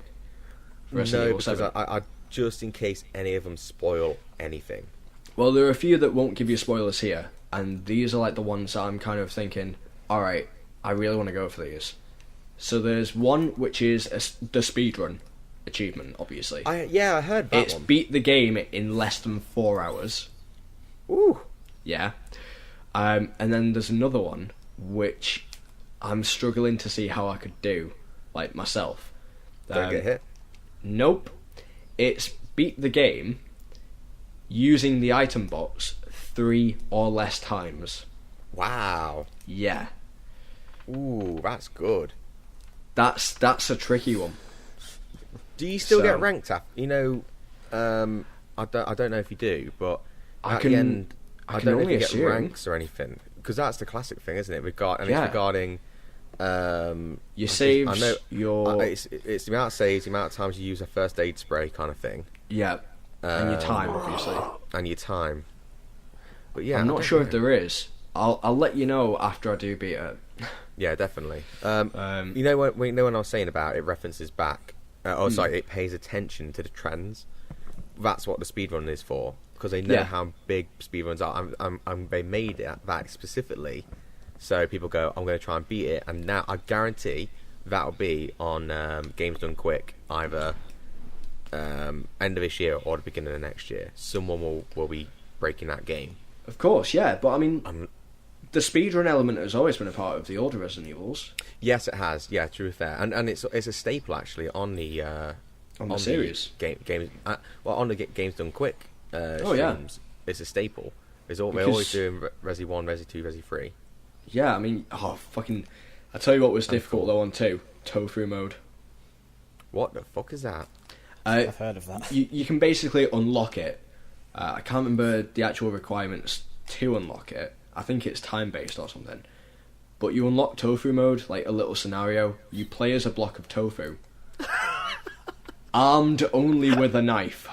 Resident No, Evil because 7. I just in case any of them spoil anything. Well, there are a few that won't give you spoilers here, and these are like the ones that I'm kind of thinking, alright, I really want to go for these. So there's one which is the speed run, achievement, obviously. I heard that It's one. beat the game in less than 4 hours. Ooh. Yeah. And then there's another one, which I'm struggling to see how I could do, like, myself. Don't get hit. Nope. It's beat the game using the item box 3 or less times. Wow. Yeah. Ooh, that's good. That's a tricky one. Do you still So- get ranked up? I don't know if you do, but I at can- the end, I I can don't know if only you get assume. ranks or anything, because that's the classic thing, isn't it? And Yeah. it's regarding Your saves, I know your... it's the amount of saves, the amount of times you use a first aid spray kind of thing, yeah, and your time, obviously. and your time. But yeah, I'm I not don't sure if know. there is. I'll let you know after I do beat it. Yeah, definitely. Um, when I was saying about it references back. Sorry, it pays attention to the trends. That's what the speedrun is for, because they know Yeah. how big speedruns are. They made it that specifically, so people go, "I'm going to try and beat it." And now I guarantee that'll be on Games Done Quick, either end of this year or the beginning of next year. Someone will be breaking that game. Of course, yeah, but I mean, Um, the speedrun element has always been a part of the older Resident Evils. Yes, it has. Yeah, true fair, and it's a staple actually on the On the series. games. On the Games Done Quick. Oh, yeah. Streams, it's a staple. They're always Because- doing Resi 1, Resi 2, Resi 3. Yeah, I mean, I tell you what was difficult though on 2, tofu mode. What the fuck is that? I've heard of that. You can basically unlock it. I can't remember the actual requirements to unlock it. I think it's time based or something. But you unlock tofu mode, like a little scenario. You play as a block of tofu, armed only with a knife.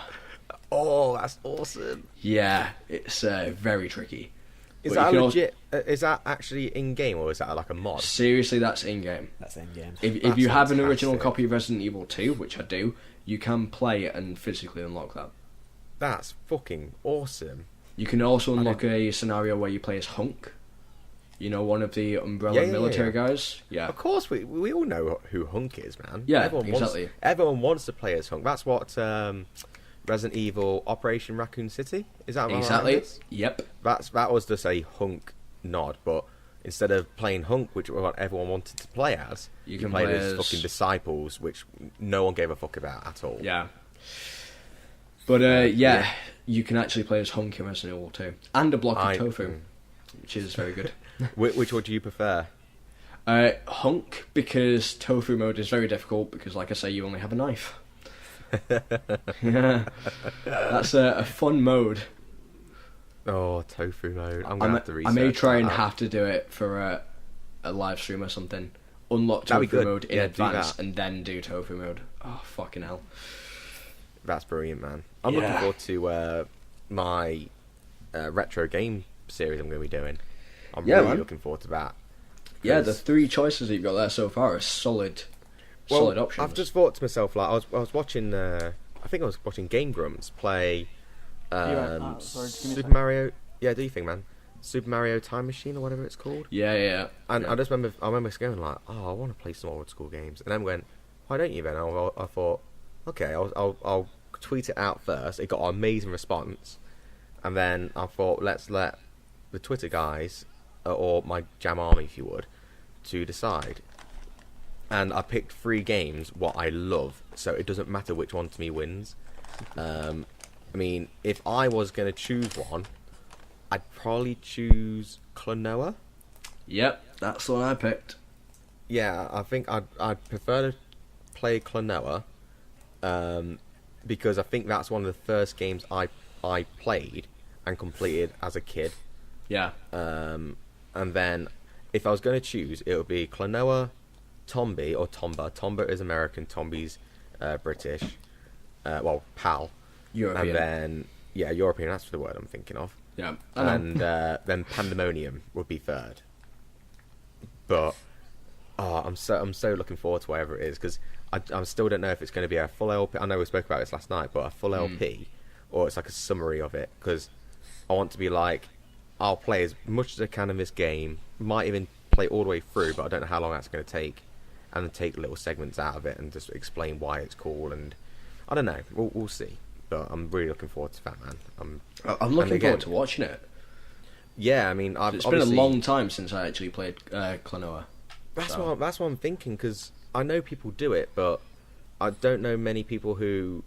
Oh, that's awesome. Yeah, it's very tricky. Is But that you can legit? Is that actually in game, or is that like a mod? Seriously, that's in game. That's in game. If That's you have an original fantastic. copy of Resident Evil 2, which I do, you can play it and physically unlock that. That's fucking awesome. You can also unlock a scenario where you play as Hunk. You know, one of the Umbrella Yeah. military guys? Yeah. Of course, we all know who Hunk is, man. Yeah, everyone exactly. Wants, everyone wants to play as Hunk. That's what Resident Evil Operation Raccoon City is. That what Exactly. it is? Yep. That was just a Hunk nod, but instead of playing Hunk, which was what everyone wanted to play as, You can played play as as- fucking Disciples, which no one gave a fuck about at all. Yeah. But, you can actually play as Hunk in Resident Evil 2. And a block of tofu, which is very good. Which one do you prefer? Hunk, because tofu mode is very difficult, because, like I say, you only have a knife. Yeah. That's a fun mode. Oh, tofu mode. I'm gonna have to research. I may try that and out. have to do it for a live stream or something. Unlock That'd be tofu good. mode in Yeah, do advance that. and then do tofu mode. Oh, fucking hell. That's brilliant, man. I'm looking Yeah. forward to my retro game series I'm going to be doing. I'm Yeah, really man. looking forward to that. Yeah, the Because- 3 choices that you've got there so far are solid options. I've just thought to myself, like, I was watching, I think I was watching Game Grumps play sorry, just give me a Super sec. Mario. Yeah, do you think, man? Super Mario Time Machine or whatever it's called. Yeah. And Yeah. I remember going like, oh, I want to play some old school games, and then went, why don't you then? I thought, okay, I'll tweet it out first. It got an amazing response, and then I thought, let's let the Twitter guys or my Jam Army, if you would, to decide. And I picked 3 games what I love, so it doesn't matter which one to me wins. I mean, if I was going to choose one, I'd probably choose Klonoa. Yep, that's the one I picked. Yeah, I think I'd prefer to play Klonoa, because I think that's one of the first games I played and completed as a kid. Yeah. And then, if I was going to choose, it would be Klonoa, Tombi, or Tomba. Tomba is American, Tombi's British. Well, PAL. European. And then, yeah, European, that's the word I'm thinking of. Yeah. I know. And then Pandemonium would be third. But I'm so looking forward to whatever it is, because I still don't know if it's going to be a full LP. I know we spoke about this last night, but a full LP, or it's like a summary of it, because I want to be like, I'll play as much as I can in this game, might even play all the way through, but I don't know how long that's going to take, and then take little segments out of it and just explain why it's cool. And I don't know, we'll see. But I'm really looking forward to that, man. I'm looking forward to watching it. Yeah, I mean, It's been a long time since I actually played Klonoa. That's what I'm thinking, because I know people do it, but I don't know many people who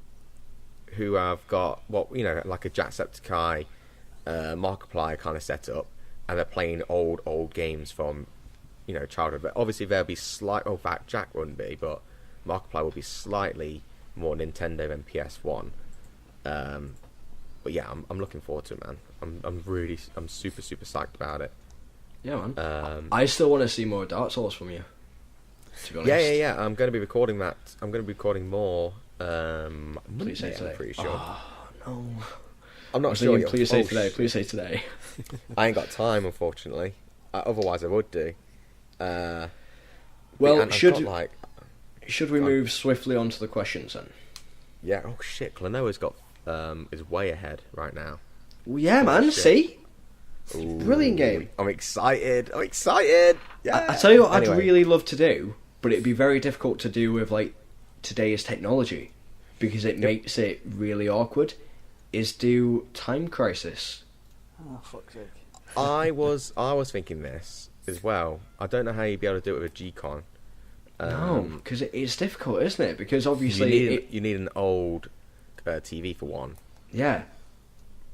have got like a Jacksepticeye, Markiplier kind of setup, and they're playing old games from childhood. But obviously there'll be in fact Jack wouldn't be, but Markiplier will be slightly more Nintendo than PS1. But yeah, I'm looking forward to it, man. I'm super psyched about it. Yeah, man. I still want to see more Dark Souls from you, to be honest. Yeah. I'm going to be recording that. I'm going to be recording more. Please say today. I'm pretty sure. Oh, no. I'm not sure. Please say today. Please say today. I ain't got time, unfortunately. Otherwise, I would do. Well, should we move swiftly on to the questions then? Yeah. Oh shit, Klonoa's got is way ahead right now. Well, yeah, man. Shit. See, Ooh, brilliant game. I'm excited. Yeah. I tell you what, Anyway. I'd really love to do, but it'd be very difficult to do with like today's technology, because it makes it really awkward. Is do Time Crisis. Oh, fuck's sake. I was thinking this as well. I don't know how you'd be able to do it with a G-Con. No, because it's difficult, isn't it? Because obviously you need an old TV for one. Yeah.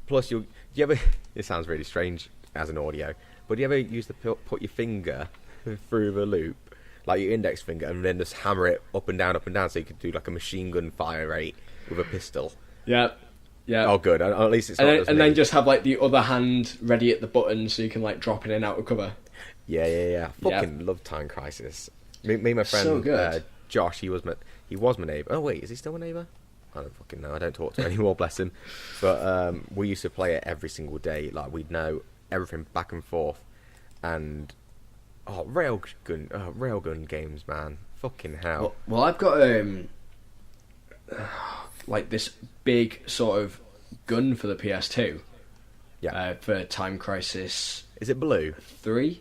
Plus, do you ever? It sounds really strange as an audio, but do you ever use put your finger through the loop, like your index finger, and then just hammer it up and down, so you could do like a machine gun fire rate with a pistol? Yeah. Yeah. Oh, good. At least it's not. And then just have like the other hand ready at the button so you can like drop in and out of cover. Yeah. Fucking love Time Crisis. Me and my friend So good. Josh, he was my neighbour. Oh wait, is he still my neighbour? I don't fucking know. I don't talk to him anymore, bless him. But we used to play it every single day. Like, we'd know everything back and forth. And railgun games, man. Fucking hell. Well, I've got like this big sort of gun for the PS2. Yeah. For Time Crisis. Is it blue? 3?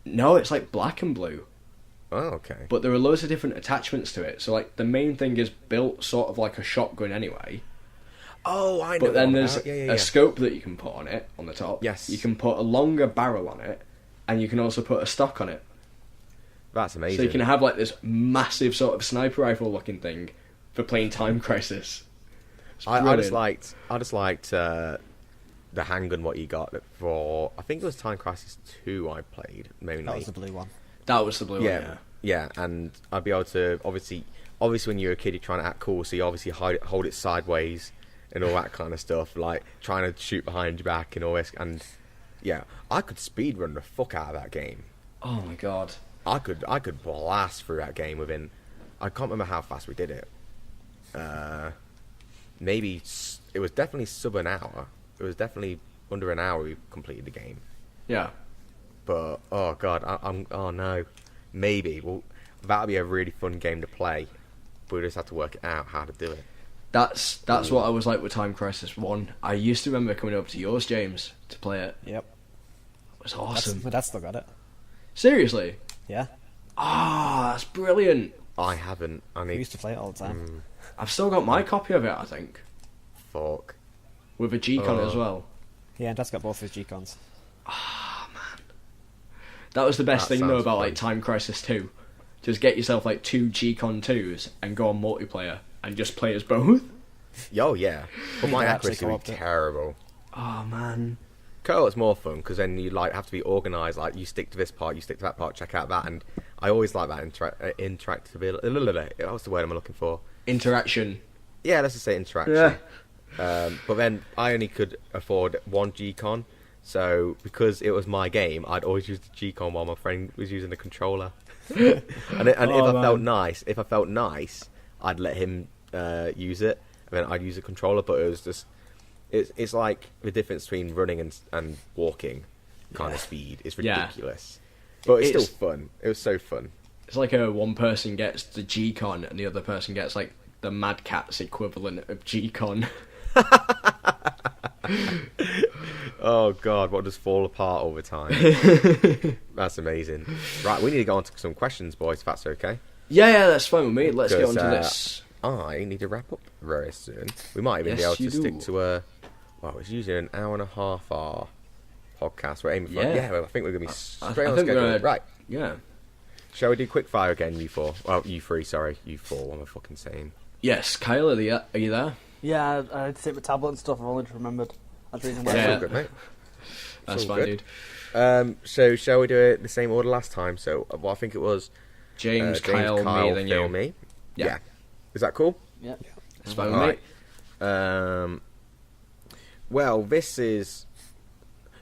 No, it's like black and blue. Oh, okay. But there are loads of different attachments to it. So like the main thing is built sort of like a shotgun anyway. Oh, I know. But then there's yeah. a scope that you can put on it on the top. Yes. You can put a longer barrel on it, and you can also put a stock on it. That's amazing. So you can have like this massive sort of sniper rifle looking thing for playing Time Crisis. I just liked the handgun what you got for. I think it was Time Crisis 2 I played mainly. That was the blue one. That was the blue one, yeah. Yeah, and I'd be able to obviously when you're a kid you're trying to act cool, so you obviously hold it sideways and all that kind of stuff, like trying to shoot behind your back and all this. And yeah, I could speedrun the fuck out of that game. Oh my god. I could blast through that game within. I can't remember how fast we did it. Maybe it was definitely sub an hour. It was definitely under an hour we completed the game. Yeah. But oh god, oh no, maybe. Well, that'll be a really fun game to play. But we just have to work it out how to do it. That's what I was like with Time Crisis 1. I used to remember coming over to yours, James, to play it. Yep. It was awesome. My dad still got it. Seriously? Yeah. That's brilliant. I haven't. We used to play it all the time. I've still got my copy of it, I think. Fuck. With a G-Con as well. Yeah, and Dad's got both his G-Cons. That was the best That thing though sounds about fun. like Time Crisis 2. Just get yourself like 2 G-Con 2s and go on multiplayer and just play as both. Oh yeah, but my Yeah, actually accuracy would be co-opted. terrible. Oh man. Co-op's more fun because then you like have to be organised. Like you stick to this part, you stick to that part, check out that, and I always like that interactability. What's the word I'm looking for? Interaction. Yeah, let's just say interaction. But then I only could afford one G-Con, so because it was my game, I'd always use the G-Con while my friend was using the controller. and if I felt nice, I'd let him use it, and then I'd use the controller. But it was just, it's like the difference between running and walking kind of speed. It's ridiculous, but it's still fun. It was so fun. It's like one person gets the G-Con and the other person gets like the Mad Catz equivalent of G-Con. Oh god, what does fall apart over time? That's amazing. Right, we need to go on to some questions, boys, if that's okay. Yeah, that's fine with me. Let's get on Because, to this. I need to wrap up very soon. We might even be Yes, able to you stick do. to it's usually an hour and a half our podcast. We're aiming for Yeah. well, I think we're going to be I straight on think we're schedule. gonna- Right. Yeah. Shall we do quick fire again, you four? Well, you three, sorry. You four, what am I fucking saying? Yes, Kyle, are you there? Yeah, I had to take my tablet and stuff. I've only just remembered. That's the reason why. That's Yeah. all good, mate. That's all fine, good. dude. So shall we do it the same order last time? So, well, I think it was James, Kyle, me, then Phil, you. me. Yeah. Yeah. Is that cool? Yeah. That's fine with Alright. me. Well, this is.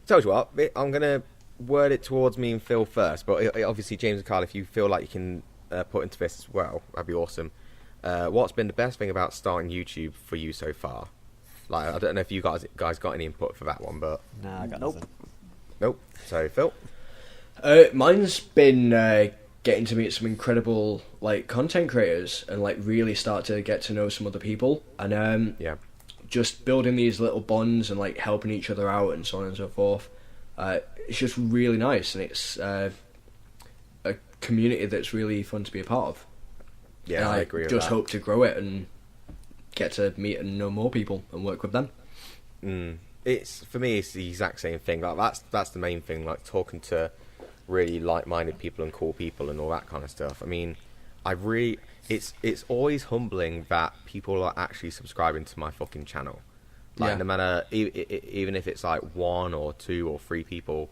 Tell you what, I'm gonna word it towards me and Phil first. But obviously, James and Carl, if you feel like you can put into this as well, that'd be awesome. What's been the best thing about starting YouTube for you so far? Like, I don't know if you guys got any input for that one, but Nah, I got Nope. nothing. nope. So Phil, Mine's been getting to meet some incredible like content creators and like really start to get to know some other people and yeah, just building these little bonds and like helping each other out and so on and so forth. It's just really nice and it's a community that's really fun to be a part of. yeah, And I agree with just that. hope to grow it and get to meet and know more people and work with them. It's for me, it's the exact same thing. Like that's the main thing. Like talking to really like-minded people and cool people and all that kind of stuff. I mean, it's always humbling that people are actually subscribing to my fucking channel. Like Yeah. no matter even if it's like 1 or 2 or 3 people,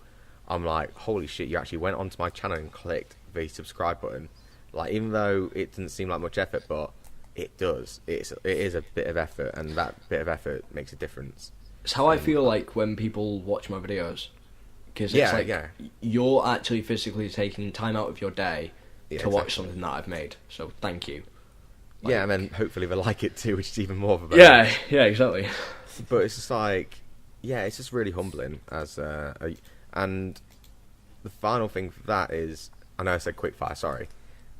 I'm like, holy shit, you actually went onto my channel and clicked the subscribe button. Like even though it doesn't seem like much effort, but it does. It is a bit of effort, and that bit of effort makes a difference. It's how I feel like when people watch my videos. Because it's Yeah, like yeah. you're actually physically taking time out of your day Yeah, to watch exactly. something that I've made. So thank you. Yeah, and then hopefully they like it too, which is even more of a bonus. Yeah, exactly. But it's just like, yeah, it's just really humbling and the final thing for that is, I know I said quickfire, sorry.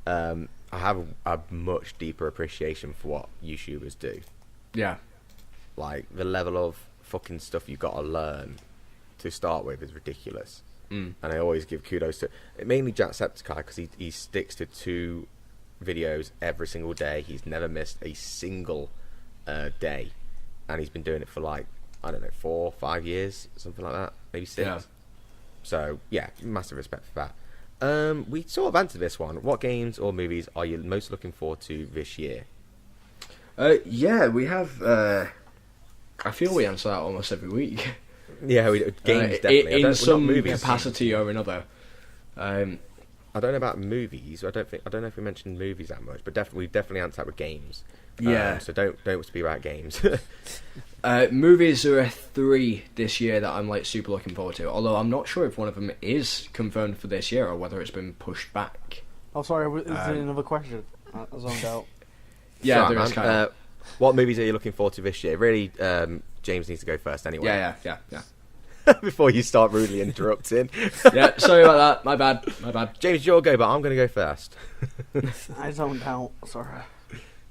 I have a much deeper appreciation for what YouTubers do. Yeah. Like the level of fucking stuff you got to learn to start with is ridiculous. And I always give kudos to mainly Jacksepticeye because he sticks to 2 videos every single day. He's never missed a single day, and he's been doing it for like, I don't know, 4 or 5 years, something like that, maybe 6. Yeah. So yeah, massive respect for that. We sort of answered this one. What games or movies are you most looking forward to this year? Yeah, we have. I feel we answer that almost every week. Yeah, games definitely. in Not some movies. capacity or another. I don't know about movies. I don't know if we mentioned movies that much, but we definitely answered that with games. Yeah. So don't speak about games. Movies are 3 this year that I'm like super looking forward to. Although I'm not sure if one of them is confirmed for this year or whether it's been pushed back. Oh, sorry. Is there another question? I zoned out. Yeah, Sorry, there is man. kind of. What movies are you looking forward to this year? Really, James needs to go first anyway. Yeah. Before you start rudely interrupting. Yeah, sorry about that. My bad. James, you'll go, but I'm going to go first. I zoned out. Sorry.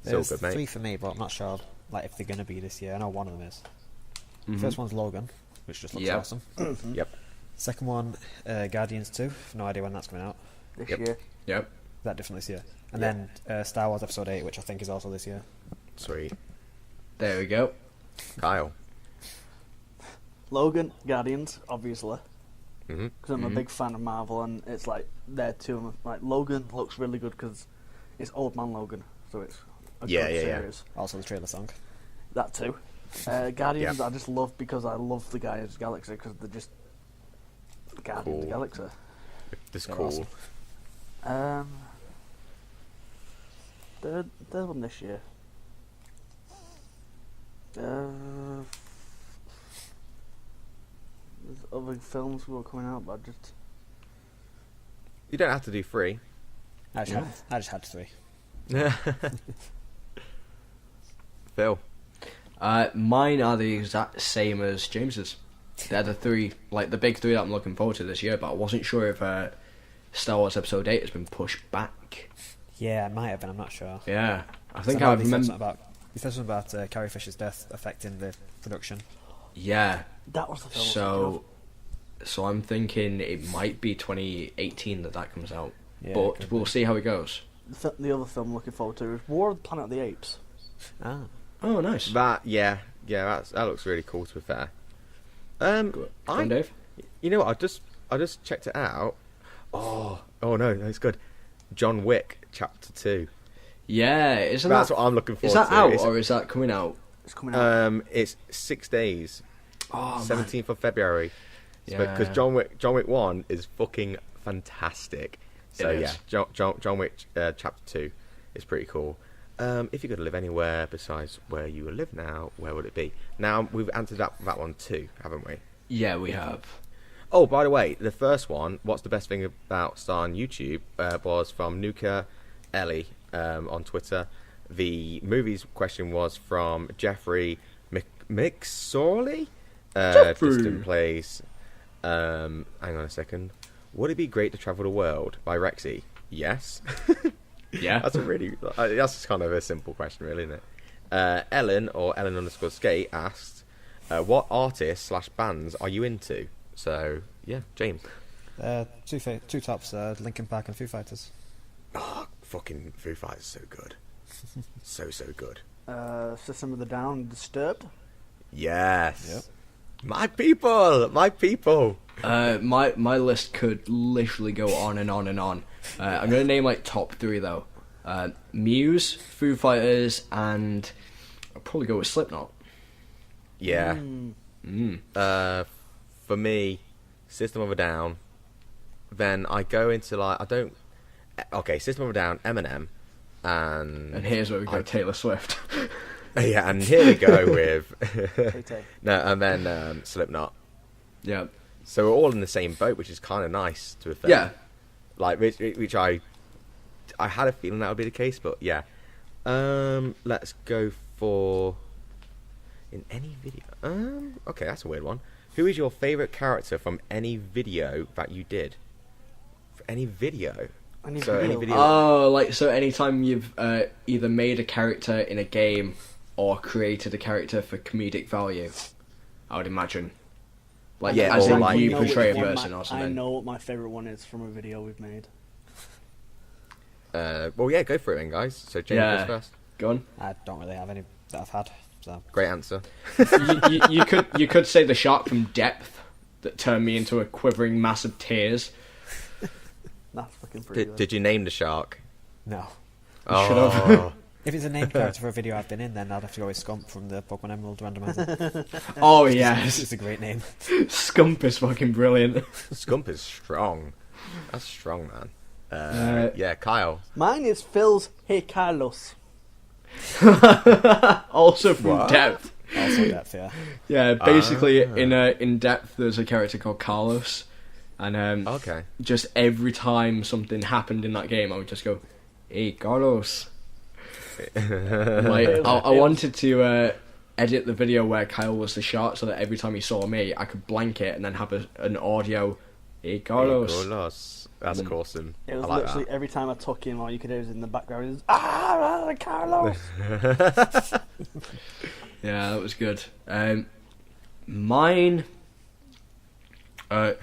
It's all There's good, mate. 3 for me, but I'm not sure like if they're going to be this year. I know one of them is. Mm-hmm. First one's Logan, which just looks Yep. awesome. Yep. Second one, Guardians 2. No idea when that's coming out. This Yep. year. Yep. That definitely this year. And then Star Wars Episode 8, which I think is also this year. Sweet. There we go. Kyle. Logan, Guardians, obviously. Mm-hmm. Because I'm a big fan of Marvel, and it's like there too. Like Logan looks really good because it's Old Man Logan, so it's a Yeah, good yeah, yeah. series. Also the trailer song. That too. Guardians, Yeah. I just love because I love the Guardians of the Galaxy because they're just the Guardians of the Cool. Galaxy. Just They're cool. awesome. Third one this year. There's other films who are coming out, but I just You don't have to do 3. I just had 3. Phil. Mine are the exact same as James's. They're the 3, like the big 3 that I'm looking forward to this year. But I wasn't sure if Star Wars Episode 8 has been pushed back. Yeah, it might have been. I'm not sure. Yeah, I think So I they said remember. something about Carrie Fisher's death affecting the production. Yeah, that was the film. I was thinking so I'm thinking it might be 2018 that comes out, Yeah, it but could we'll be. see how it goes. the other film I'm looking forward to is War of the Planet of the Apes. Ah. Oh, nice. That that looks really cool. To be fair, Go on, Dave. you know what? I just checked it out. Oh no, it's good. John Wick Chapter 2. Yeah, isn't That's that? what I'm looking forward Is that to. out or is that coming out? It's coming out. It's 6 days. Oh, 17th of February. Because Yeah. John Wick 1 is fucking fantastic. So It yeah, is. John Wick Chapter 2 is pretty cool. If you could live anywhere besides where you live now, where would it be? Now we've answered that one too, haven't we? Yeah, we have. Oh, by the way, the first one, what's the best thing about starting YouTube, was from Nuka Ellie on Twitter. The movies question was from Jeffrey McSorley. Jeffrey. Distant Place. Hang on a second. Would it be great to travel the world? By Rexy. Yes. Yeah. That's kind of a simple question, really, isn't it? Ellen, or Ellen_skate, asked, what artists / bands are you into? So, yeah, James. Two tops, Linkin Park and Foo Fighters. Oh, fucking Foo Fighters, so good. so good. System of the Down, Disturbed. Yes. Yep. My people. My list could literally go on and on and on. I'm gonna name like top 3 though. Muse, Foo Fighters, and I'll probably go with Slipknot. Yeah. Mm. For me, System of a Down. Then I go into System of a Down, Eminem, And here's where we go, Taylor Swift. yeah, and here we go with Tay-Tay. no, and then Slipknot. Yeah. So we're all in the same boat, which is kind of nice to be fair. Yeah. Like which I had a feeling that would be the case, but yeah. Let's go for in any video. Okay, that's a weird one. Who is your favorite character from any video that you did? For any video. Any So any video? video. Oh, like, so anytime you've either made a character in a game or created a character for comedic value, I would imagine. Like, Yeah, as or in like- you know which portray a one person my- or something. I know what my favourite one is from a video we've made. Well, yeah, go for it then, guys. So James Yeah. goes first. Go on. I don't really have any that I've had. So Great answer. you could say the shark from Depth that turned me into a quivering mass of tears. That's fucking pretty good. Did you name the shark? no. Oh, If it's a named character for a video I've been in, then I'd have to go with Scump from the Pokemon Emerald randomizer. Oh It's yes, a great name. Scump is fucking brilliant. Scump is strong. That's strong, man. Yeah, Kyle. Mine is Phil's Hey Carlos. Also from What? Depth. Also depth, yeah. Yeah, basically in Depth there's a character called Carlos, and Okay. just every time something happened in that game, I would just go, "Hey, Carlos." Like, I wanted to edit the video where Kyle was the shark, so that every time he saw me, I could blank it and then have an audio. Hey, Carlos. Hey, Carlos. That's awesome. It was I like literally every time I took him, all you could hear was in the background, it was, Carlos! Yeah, that was good. Mine. There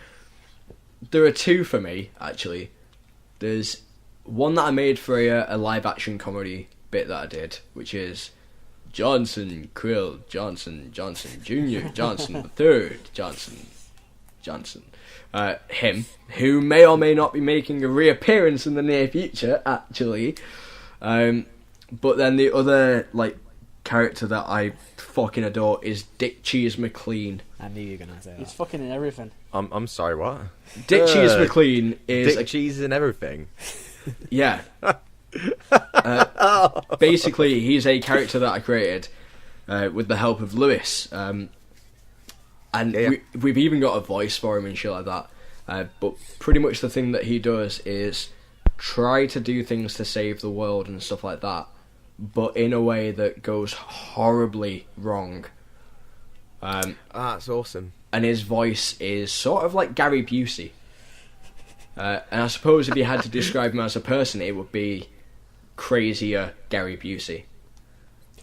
are 2 for me, actually. There's one that I made for a live action comedy bit that I did, which is Johnson, Krill, Johnson, Jr., Johnson the Third, Johnson. Him, who may or may not be making a reappearance in the near future, actually. But then the other, like, character that I fucking adore is Dick Cheese McLean. I knew you were going to say He's that. fucking in everything. I'm sorry, what? Dick Cheese McLean is Dick cheese and everything. yeah. Basically, he's a character that I created with the help of Lewis, and Yeah. we've even got a voice for him and shit like that. But pretty much the thing that he does is try to do things to save the world and stuff like that, but in a way that goes horribly wrong. That's awesome. And his voice is sort of like Gary Busey. And I suppose if you had to describe him as a person, it would be crazier Gary Busey.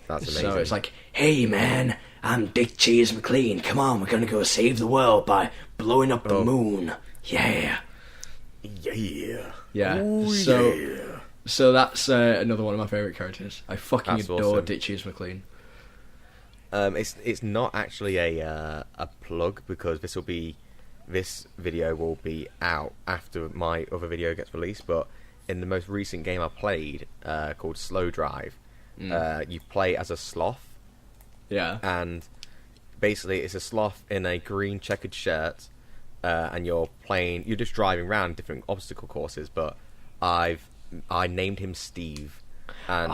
That's amazing. So it's like, hey man, I'm Dick Cheese McLean. Come on, we're gonna go save the world by blowing up the moon. Yeah. yeah. Yeah. Ooh, So yeah. So that's another one of my favourite characters. I fucking That's adore awesome. Ditches McLean. It's not actually a plug because this video will be out after my other video gets released. But in the most recent game I played, called Slow Drive, you play as a sloth, Yeah. and basically it's a sloth in a green checkered shirt, and you're just driving around different obstacle courses. But I named him Steve, and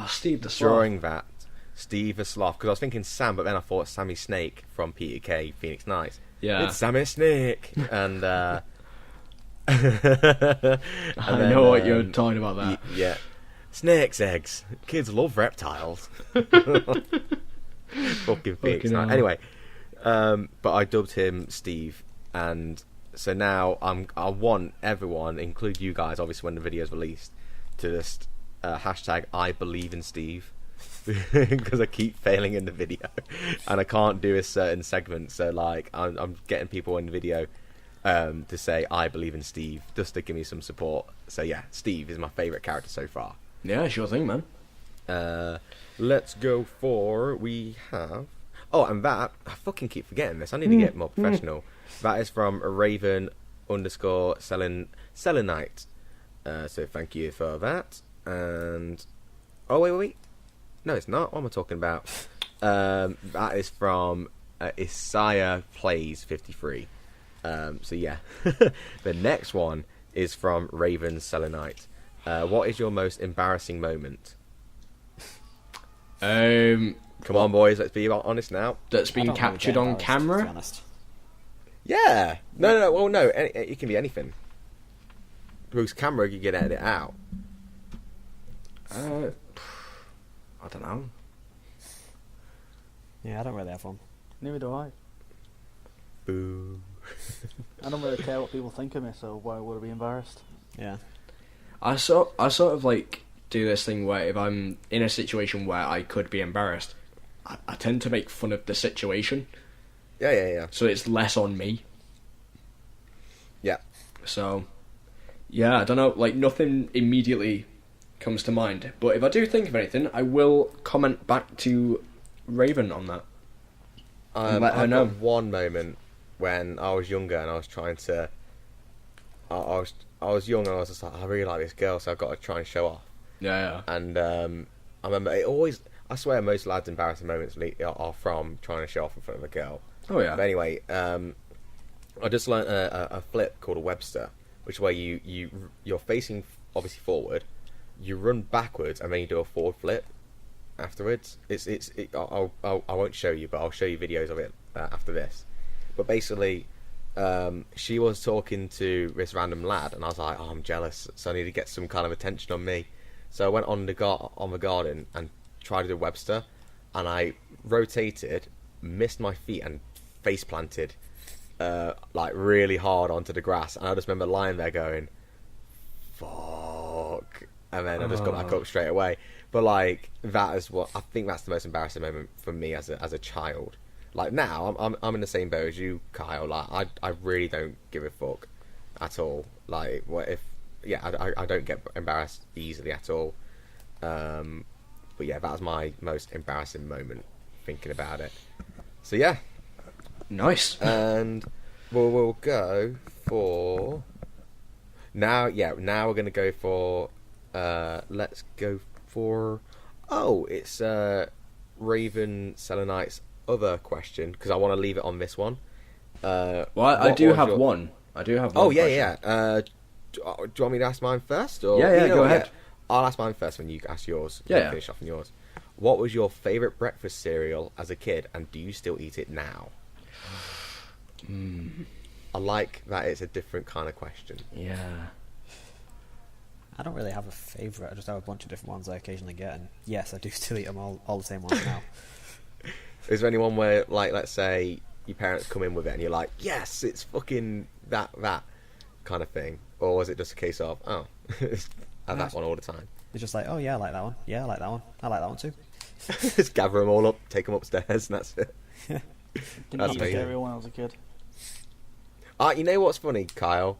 Steve the Sloth. during that, Steve the Sloth, because I was thinking Sam, but then I thought Sammy Snake from Peter K. Phoenix Nights. Yeah. It's Sammy Snake, and I know what you're talking about. That. yeah, snakes' eggs. Kids love reptiles. Fucking Phoenix Fucking Nights. hell. Anyway, but I dubbed him Steve, and so now I want everyone, include you guys, obviously when the video's released, to just hashtag I believe in Steve. Because I keep failing in the video and I can't do a certain segment, so like I'm getting people in the video to say I believe in Steve, just to give me some support. So yeah, Steve is my favourite character so far. Yeah, sure thing, man. Let's go for, we have, oh, and that, I fucking keep forgetting this, I need to get more professional. That is from Raven_Selenite. So thank you for that. And oh wait, no, it's not. What am I talking about? That is from Isaiah Plays 53. So yeah, the next one is from Raven Selenite. What is your most embarrassing moment? Come on, boys. Let's be honest now. That's I been don't really captured get on embarrassed, to be camera. honest. Yeah. No. Well, no. It can be anything. Because camera, you can edit it out. I don't know. Yeah, I don't really have one. Neither do I. Boo. I don't really care what people think of me, so why would I be embarrassed? Yeah. I sort of like do this thing where if I'm in a situation where I could be embarrassed, I tend to make fun of the situation, Yeah. so it's less on me. Yeah. So, yeah, I don't know, like nothing immediately comes to mind, but if I do think of anything, I will comment back to Raven on that. Let her I know. got one moment when I was younger and I was trying to. I was young and I was just like, I really like this girl, so I've got to try and show off. Yeah. And I remember it always. I swear most lads' embarrassing moments are from trying to show off in front of a girl. Oh yeah. But anyway, I just learnt a flip called a Webster, which is where you're facing obviously forward, you run backwards and then you do a forward flip afterwards. I won't show you, but I'll show you videos of it after this. But basically, she was talking to this random lad, and I was like, oh, I'm jealous, so I need to get some kind of attention on me. So I went on the garden and tried to do Webster, and I rotated, missed my feet, and face planted like really hard onto the grass. And I just remember lying there going, "Fuck!" And then I just got back up straight away. But like that is what I think that's the most embarrassing moment for me as a child. Like now, I'm in the same boat as you, Kyle. Like I really don't give a fuck at all. Like what if? Yeah, I don't get embarrassed easily at all. But yeah, that was my most embarrassing moment thinking about it. So yeah, Nice. and we'll go for now. Yeah, now we're gonna go for. Let's go for. Oh, it's Raven Selenite's other question because I want to leave it on this one. Well, I do have one. I do have one. Oh yeah, question. yeah. Do you want me to ask mine first? Or Yeah, you know go what, ahead. I'll ask mine first when you ask yours. Yeah, We'll yeah. finish off on yours. What was your favourite breakfast cereal as a kid, and do you still eat it now? I like that it's a different kind of question. Yeah. I don't really have a favourite. I just have a bunch of different ones I occasionally get, and yes, I do still eat them all the same ones now. Is there anyone where, like, let's say your parents come in with it and you're like, yes, it's fucking that kind of thing? Or was it just a case of, oh, I have that one all the time? It's just like, oh yeah, I like that one. Yeah, I like that one. I like that one too. Just gather them all up, take them upstairs, and that's it. Didn't That's eat me. cereal when I was a kid. You know what's funny, Kyle?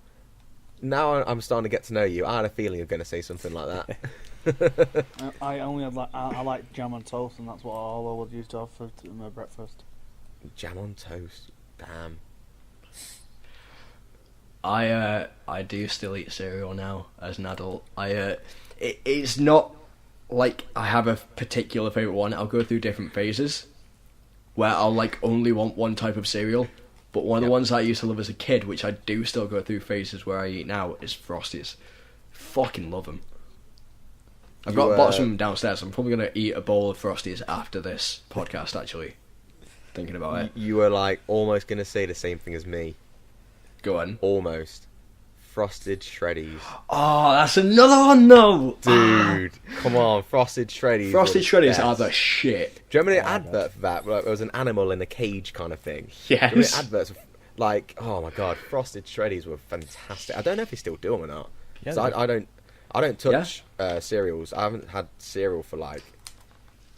now I'm starting to get to know you. I had a feeling you're going to say something like that. I only had I like jam on toast, and that's what all I would use to have for my breakfast. Jam on toast. Damn. I do still eat cereal now as an adult. It's not like I have a particular favourite one. I'll go through different phases where I'll like only want one type of cereal. But one of the ones I used to love as a kid, which I do still go through phases where I eat now, is Frosties. Fucking love them. I've got box of them downstairs. I'm probably going to eat a bowl of Frosties after this podcast, actually. Thinking about it. You were like almost going to say the same thing as me. Go on. Almost. Frosted Shreddies. Oh, that's another one, though! Dude, come on. Frosted Shreddies. Frosted Shreddies are the shit. Do you remember the advert for that? Like, there was an animal in a cage kind of thing. Yes. Do you remember the adverts? Like, oh my god, Frosted Shreddies were fantastic. I don't know if they still do them or not. Yeah, So I don't touch cereals. I haven't had cereal for like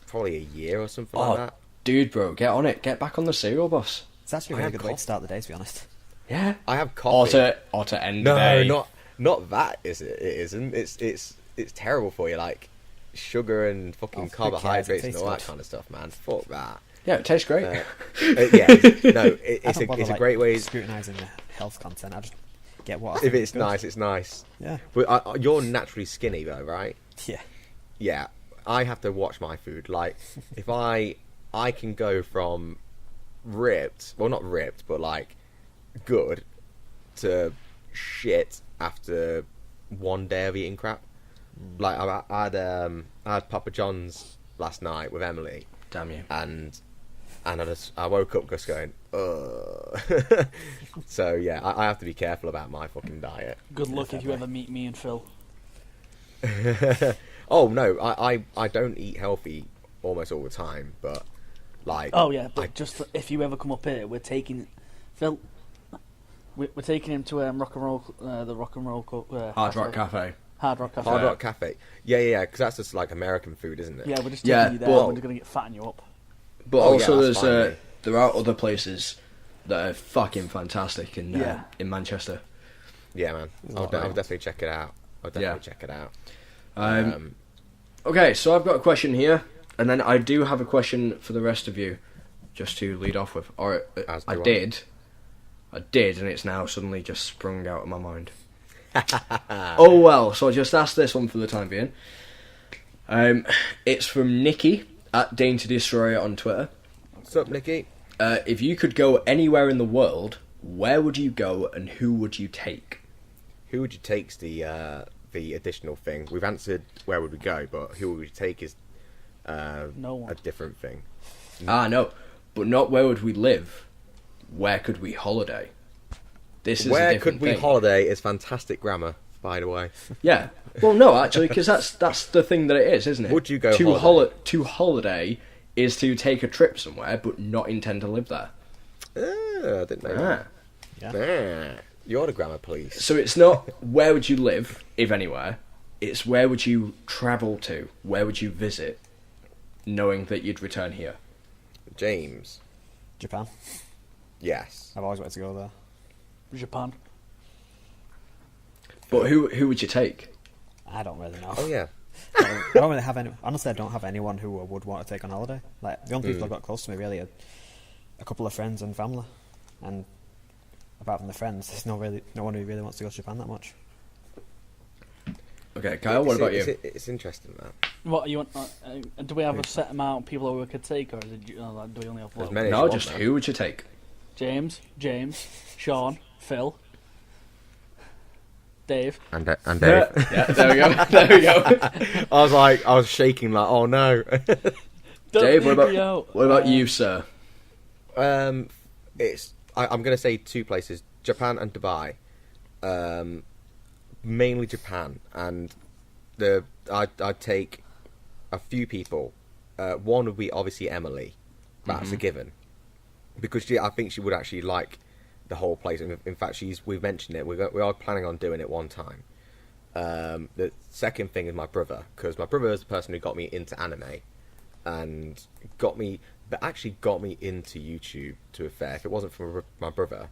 probably a year or something like that. Dude, bro, get on it. Get back on the cereal bus. It's actually a really good way to start the day, to be honest. Yeah. I have coffee. Or to end the day. No, not that. Is it? It isn't. It's terrible for you. Like sugar and fucking carbohydrates and all that kind of stuff, man. Fuck that. Yeah, it tastes great. It's a great way. Scrutinising the health content. I just get what. If it's nice, it's nice. Yeah. But you're naturally skinny though, right? Yeah. Yeah. I have to watch my food. Like if I can go from ripped, well not ripped, but like good to shit after one day of eating crap. Like I had Papa John's last night with Emily. Damn you. And I woke up just going, ugh. So yeah, I have to be careful about my fucking diet. Good luck if you ever meet me and Phil. Oh no, I don't eat healthy almost all the time, but like. Oh yeah, but just if you ever come up here, we're taking Phil. We're taking him to rock and roll, the rock and roll Hard Rock Cafe. Hard Rock Cafe. Hard Rock Cafe. Yeah, because that's just like American food, isn't it? Yeah, we're just taking you there. but- We're just gonna fatten you up. But Oh, also, yeah, that's fine, there's mate. there are other places that are fucking fantastic in Manchester. Yeah, man. I'll definitely check it out. Okay, so I've got a question here, and then I do have a question for the rest of you, just to lead off with. Or I did, and it's now suddenly just sprung out of my mind. Oh well, so I just asked this one for the time being. It's from Nikki at Dainty Destroyer on Twitter. What's up, Nikki? If you could go anywhere in the world, where would you go and who would you take? Who would you take's the additional thing. We've answered where would we go, but who would we take is No one. a different thing. No, but not where would we live. Where could we holiday? This is a Where different could we thing. holiday is fantastic grammar, by the way. Yeah. Well, no, actually, because that's the thing that it is, isn't it? Would you go to holiday? To holiday is to take a trip somewhere, but not intend to live there. I didn't know Ah. that. You're the grammar police. So it's not where would you live, if anywhere. It's where would you travel to? Where would you visit, knowing that you'd return here? James. Japan. Yes. I've always wanted to go there. Japan. But who would you take? I don't really know. Oh yeah. I don't really have any. Honestly, I don't have anyone who I would want to take on holiday. Like the only people I've got close to me really are a couple of friends and family, and apart from the friends, there's no one who really wants to go to Japan that much. Okay, Kyle, what about you? It's interesting that. What you want? Do we have a set amount of people who we could take, or is it, like, do we only have As one? many as No, you just want, who would you take? James, Sean, Phil, Dave. And Dave. Yeah, there we go. There we go. I was shaking like, oh no. Dave, what about you, sir? I'm gonna say two places: Japan and Dubai. Mainly Japan, and I'd take a few people. One would be obviously Emily. That's a given, because I think she would actually like the whole place. In fact, we've mentioned it. We are planning on doing it one time. The second thing is my brother, because my brother is the person who got me into anime, and got me into YouTube. To be fair, if it wasn't for my brother,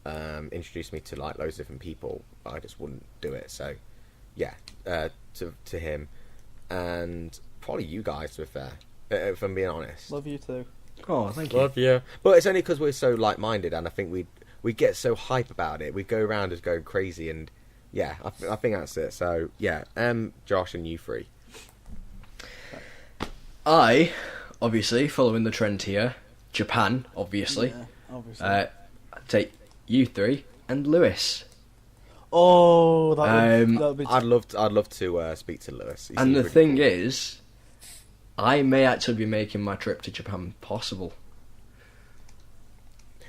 introduced me to like loads of different people, I just wouldn't do it. So yeah, to him, and probably you guys, to be fair, if I'm being honest. Love you too. Oh, thank you. Love you. But it's only because we're so like-minded, and I think we get so hype about it. We go around as going crazy, and yeah, I think that's it. So yeah, Josh and you three. I, obviously, following the trend here, Japan, obviously. Yeah, obviously. I'd take you three and Lewis. Oh, that'd be. I'd love to speak to Lewis. He And seems the really thing cool. is, I may actually be making my trip to Japan possible.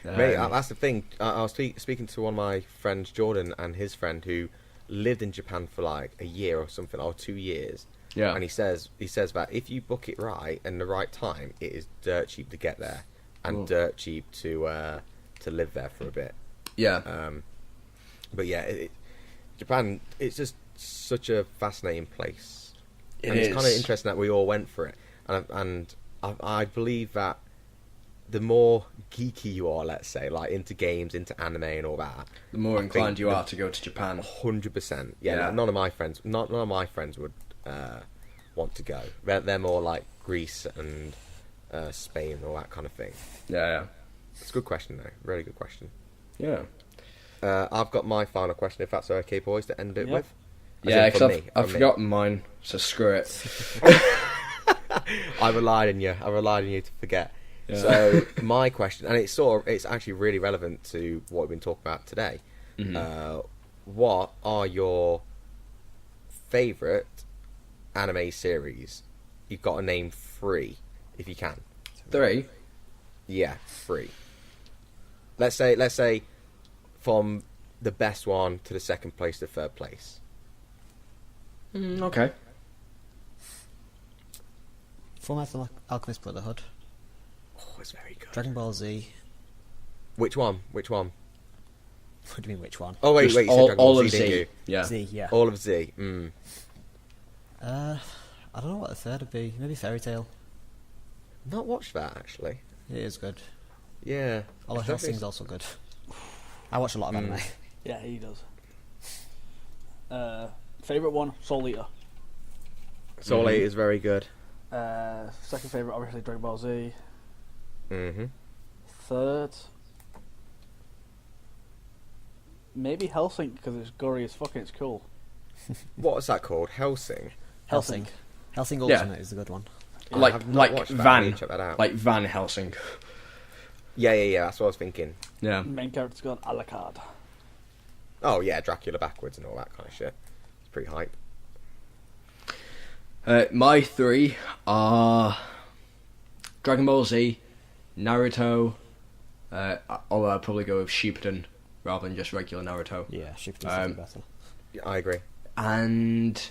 Mate, that's the thing. I was speaking to one of my friends, Jordan, and his friend who lived in Japan for like a year or something, or 2 years. Yeah. And he says that if you book it right and the right time, it is dirt cheap to get there, and Cool. dirt cheap to live there for a bit. Yeah. But yeah, Japan, it's just such a fascinating place. It It's is. kind of interesting that we all went for it, and I believe that the more geeky you are, let's say, like into games, into anime, and all that, The more I inclined think you are to go to Japan. 100%. Yeah, Yeah. like, none of my friends would want to go. They're more like Greece and Spain and all that kind of thing. Yeah, It's a good question though, really good question. yeah. I've got my final question, if that's okay, boys, to end it Yep. with. As Yeah, in because from me, I've from me. forgotten mine, so screw it. I relied on you. To forget. Yeah. So my question, and it's actually really relevant to what we've been talking about today. Mhm. What are your favourite anime series? You've got to name 3, if you can. 3. Yeah, 3. Let's say from the best one to the second place to third place. Okay. Fullmetal Alchemist Brotherhood, Oh, it's very good. Dragon Ball Z. Which one? Which one? What do you mean, which one? Oh wait, Just you said all, Dragon Ball all Z, of didn't Z. you? Yeah. Z, yeah. All of Z. I don't know what the third would be. Maybe Fairy Tail. Not watched that actually. It is good. Yeah. Although It's definitely- Hellsing's also good. I watch a lot of anime. Yeah, he does. Favorite one, Soul Eater. Soul Eater is very good. Second favorite, obviously Dragon Ball Z. Mm-hmm. Third, maybe Helsing because it's gory as fuck and it's cool. What's that called? Helsing. Helsing. Helsing Yeah. Ultimate is a good one. I Like have not like watched that. I need Van, to check that out. like Van Helsing. Yeah. That's what I was thinking. Yeah. Main character's called Alucard. Oh yeah, Dracula backwards and all that kind of shit. It's pretty hype. My 3 are Dragon Ball Z, Naruto. Although I'd probably go with Shippuden rather than just regular Naruto. Yeah, Shifting's definitely better. Yeah, I agree. And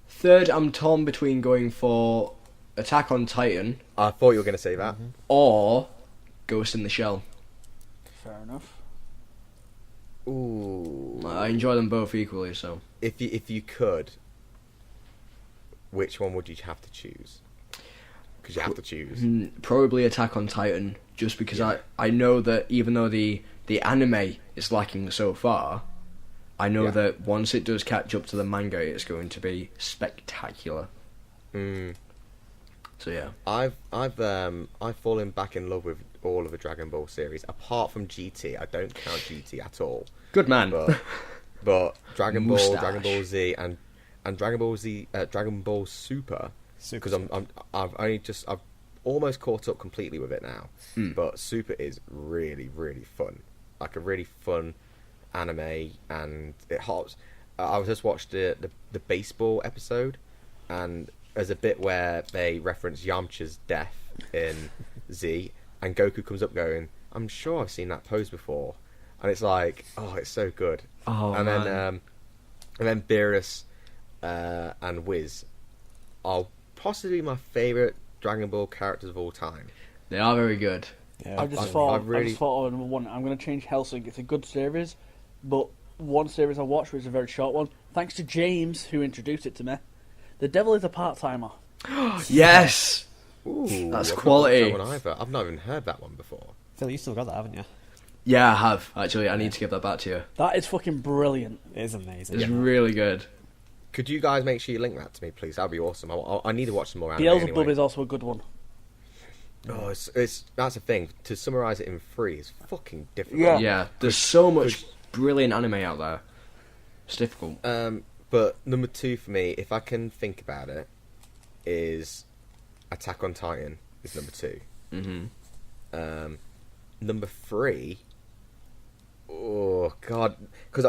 third, I'm torn between going for Attack on Titan I thought you were going to say that. or Ghost in the Shell. Fair enough. Ooh. I enjoy them both equally, so If you could, which one would you have to choose? Because you have to choose. probably Attack on Titan, just because I know that even though the anime is lacking so far, I know Yeah. that once it does catch up to the manga, it's going to be spectacular. Mm. So yeah, I've fallen back in love with all of the Dragon Ball series, apart from GT. I don't count GT at all. good man. But Dragon Ball, Moustache. Dragon Ball Z, and Dragon Ball Z, Dragon Ball Super. Because I've almost caught up completely with it now. But Super is really really fun, like a really fun anime, and it hops. I was just watched the baseball episode, and there's a bit where they reference Yamcha's death in Z, and Goku comes up going, "I'm sure I've seen that pose before," and it's like, oh, it's so good. Oh, and man. then Beerus and Wiz are possibly my favourite Dragon Ball characters of all time. They are very good. Yeah. I just I thought really- of number one. I'm going to change Helsing. It's a good series, but one series I watched was a very short one. Thanks to James who introduced it to me. The Devil is a part timer. Yes. Ooh, That's I've not quality. watched that one either. I've not even heard that one before. Phil, you still got that, haven't you? Yeah, I have actually. I need to give that back to you. That is fucking brilliant. It is amazing. It's really good. Could you guys make sure you link that to me, please? That'd be awesome. I need to watch some more anime Beelzebub anyway. is also a good one. Oh, it's that's the thing. To summarize it in 3 is fucking difficult. Yeah. Yeah, there's so much brilliant anime out there. It's difficult. But number 2 for me, if I can think about it, is Attack on Titan is number 2. Mm-hmm. Number 3. Oh God, because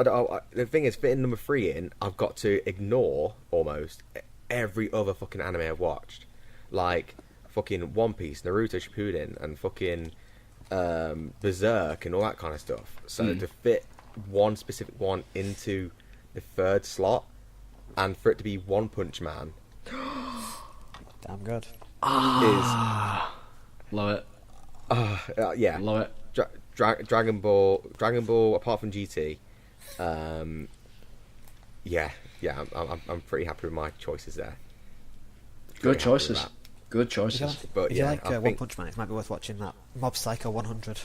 the thing is, fitting number 3 in, I've got to ignore almost every other fucking anime I've watched, like fucking One Piece, Naruto Shippuden, and fucking Berserk and all that kind of stuff. So to fit one specific one into the 3rd slot, and for it to be One Punch Man, Damn good. Love it. yeah, Love it. Dragon Ball, apart from GT, I'm pretty happy with my choices there. Good Pretty happy with choices. that. Good If choices. But you yeah, like I One think- Punch Man, it might be worth watching that Mob Psycho 100.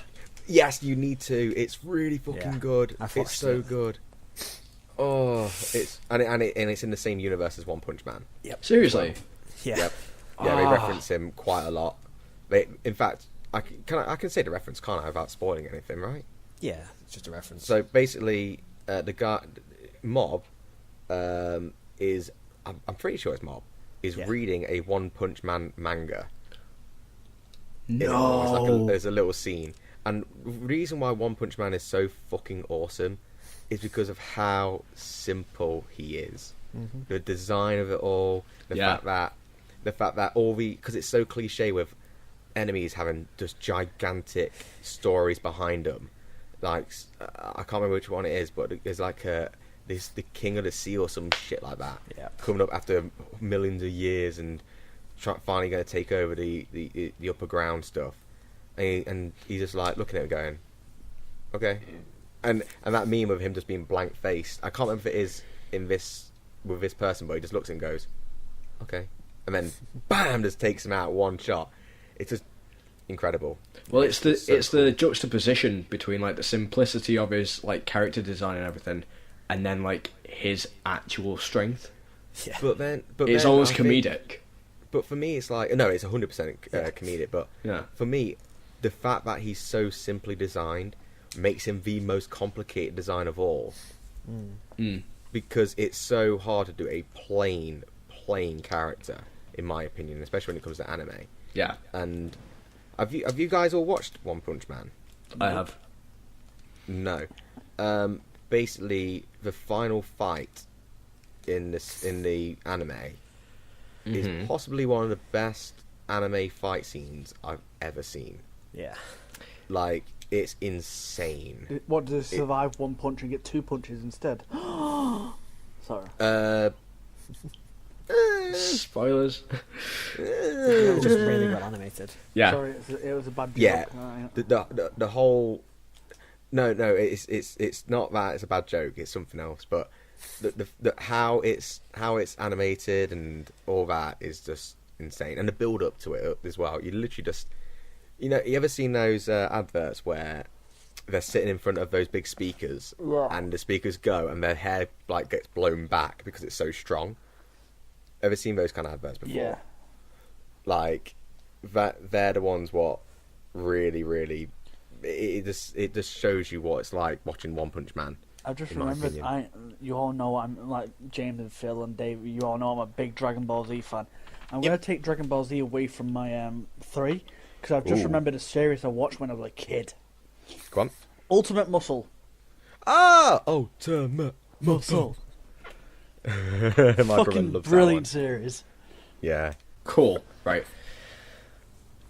Yes, you need to. It's really fucking Yeah, good. I've It's watched so it. good. Oh, it's and it's in the same universe as One Punch Man. Seriously. Yeah. Yep. Yeah, they Ah. reference him quite a lot. In fact, I can say the reference, can't I, without spoiling anything, right? Yeah, it's just a reference. So basically, the guy Mob is I'm pretty sure it's Mob is Yeah. reading a One Punch Man manga. No. It's like there's a little scene, and the reason why One Punch Man is so fucking awesome is because of how simple he is. The design of it all, the fact that all because it's so cliche with enemies having just gigantic stories behind them. Like I can't remember which one it is, but there's like the King of the Sea or some shit like that. Yeah. Coming up after millions of years and finally going to take over the upper ground stuff, and he's just like looking at it going, okay, and that meme of him just being blank faced. I can't remember if it is in this with this person, but he just looks and goes, okay, and then bam, just takes him out one shot. It's just incredible. Well, it's the so cool. the juxtaposition between like the simplicity of his like character design and everything, and then like his actual strength. Yeah. But then It's then almost I think- comedic. But for me, it's like no, it's 100% comedic. But Yeah. for me, the fact that he's so simply designed makes him the most complicated design of all. Mm. Because it's so hard to do a plain character, in my opinion, especially when it comes to anime. Yeah, And have you guys all watched One Punch Man? I have. No. Basically, the final fight in the anime is possibly one of the best anime fight scenes I've ever seen. Yeah. Like, it's insane. What does it survive one punch and get 2 punches instead? Sorry. Spoilers. It was just really well animated. Yeah. Sorry, it was a bad joke. Yeah. Yeah. The whole no it's not that it's a bad joke, it's something else, but the how it's animated and all that is just insane, and the build up to it as well. You literally just you ever seen those adverts where they're sitting in front of those big speakers, Yeah. and the speakers go and their hair like gets blown back because it's so strong? Ever seen those kind of adverts before? Yeah. Like that, they're the ones what really it just shows you what it's like watching One Punch Man. I've just in my remembered, opinion. you all know I'm like James and Phil and Dave. You all know I'm a big Dragon Ball Z fan. I'm going to take Dragon Ball Z away from my 3 because I've just Ooh. remembered a series I watched when I was a kid. Go on. Ultimate Muscle. Ah, Ultimate Muscle. My brother Fucking loves brilliant that one. series. Yeah. Cool. Right.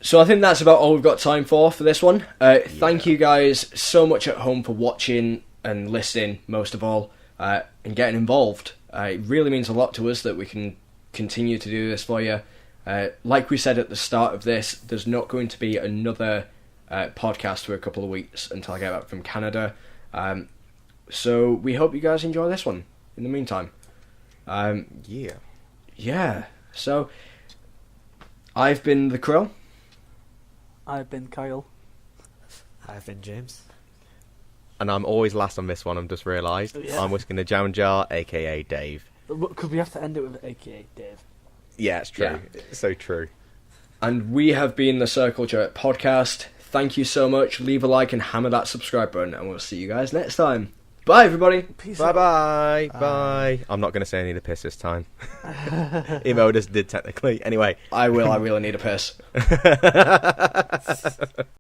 So I think that's about all we've got time for this one. Thank you guys so much at home for watching and listening, most of all, and getting involved. It really means a lot to us that we can continue to do this for you. Like we said at the start of this, there's not going to be another podcast for a couple of weeks until I get back from Canada. So we hope you guys enjoy this one in the meantime. Yeah. Yeah. So I've been TheKryl. I've been Kyle. I've been James. and I'm always last on this one. I've just realised. Yeah. I'm whisking the jam jar, aka Dave. Because we have to end it with AKA Dave. Yeah, it's true. Yeah. It's so true. And we have been the Circle Jerk Podcast. Thank you so much. Leave a like and hammer that subscribe button, and we'll see you guys next time. Bye, everybody. Peace Bye out. bye. Bye. I'm not going to say any of the piss this time. Even though I just did technically. Anyway. I will. I really need a piss.